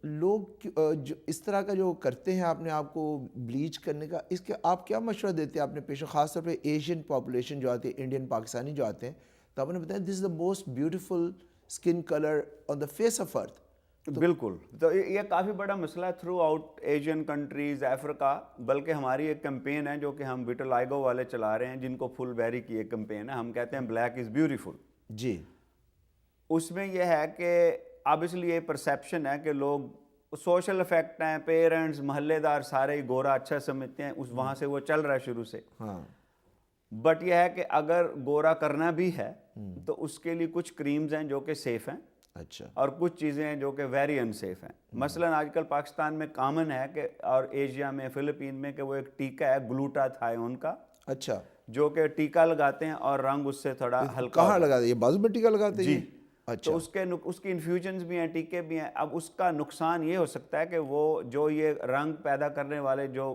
لوگ جو اس طرح کا جو کرتے ہیں اپنے آپ کو بلیچ کرنے کا, اس کے آپ کیا مشورہ دیتے ہیں اپنے پیشہ, خاص طور پہ ایشین پاپولیشن جو آتی ہے, انڈین پاکستانی جو آتے ہیں, تو آپ نے بتایا this is the most beautiful skin colour on the face of earth. بالکل. تو یہ کافی بڑا مسئلہ ہے throughout Asian countries, Africa. بلکہ ہماری ایک کمپین ہے جو کہ ہم ویٹلائگو والے چلا رہے ہیں جن کو فل بیری کی ایک کمپین ہے, ہم کہتے ہیں بلیک از بیوٹیفل. جی. اس میں یہ ہے کہ اب اس لیے پرسیپشن ہے کہ لوگ سوشل افیکٹ ہیں, پیرنٹس محلے دار سارے ہی گورا اچھا سمجھتے ہیں, اس وہاں سے وہ چل رہا ہے شروع سے. بٹ یہ ہے کہ اگر گورا کرنا بھی ہے تو اس کے لیے کچھ کریمز ہیں جو کہ سیف ہیں. اچھا. اور کچھ چیزیں ہیں جو کہ ویری انسیف ہیں. مثلا آج کل پاکستان میں کامن ہے کہ اور ایشیا میں فلپین میں کہ وہ ایک ٹیکا ہے گلوٹاتھائون کا. اچھا. جو کہ ٹیکا لگاتے ہیں اور رنگ اس سے تھوڑا ہلکا. کہاں لگاتے ہیں یہ؟ بازو میں ٹیکا لگاتے ہیں؟ جی. تو اس کی انفیوژنز بھی ہیں, ٹیکے بھی ہیں. اب اس کا نقصان یہ ہو سکتا ہے کہ وہ جو یہ رنگ پیدا کرنے والے جو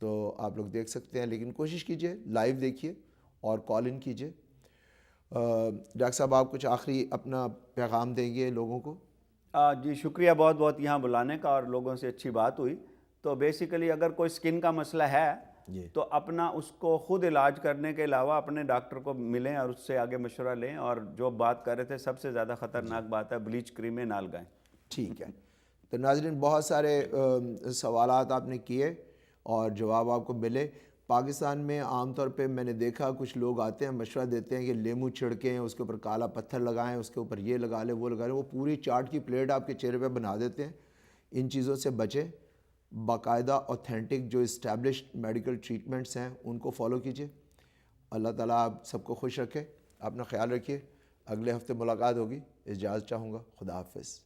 تو آپ لوگ دیکھ سکتے ہیں, لیکن کوشش کیجئے لائیو دیکھیے اور کال ان کیجئے. ڈاکٹر صاحب آپ کچھ آخری اپنا پیغام دیں گے لوگوں کو؟ جی شکریہ بہت بہت یہاں بلانے کا, اور لوگوں سے اچھی بات ہوئی. تو بیسیکلی اگر کوئی سکن کا مسئلہ ہے تو اپنا اس کو خود علاج کرنے کے علاوہ اپنے ڈاکٹر کو ملیں اور اس سے آگے مشورہ لیں. اور جو بات کر رہے تھے سب سے زیادہ خطرناک بات ہے بلیچ کریمیں نہ لگائیں. ٹھیک ہے. تو ناظرین بہت سارے سوالات آپ نے کیے اور جواب آپ کو ملے. پاکستان میں عام طور پہ میں نے دیکھا کچھ لوگ آتے ہیں مشورہ دیتے ہیں کہ لیمو چھڑکیں, اس کے اوپر کالا پتھر لگائیں, اس کے اوپر یہ لگا لیں وہ لگا لیں. وہ پوری چاٹ کی پلیٹ آپ کے چہرے پہ بنا دیتے ہیں. ان چیزوں سے بچیں. باقاعدہ اوتھینٹک جو اسٹیبلشڈ میڈیکل ٹریٹمنٹس ہیں ان کو فالو کیجئے. اللہ تعالیٰ آپ سب کو خوش رکھے. اپنا خیال رکھیے. اگلے ہفتے ملاقات ہوگی. اجازت چاہوں گا. خدا حافظ.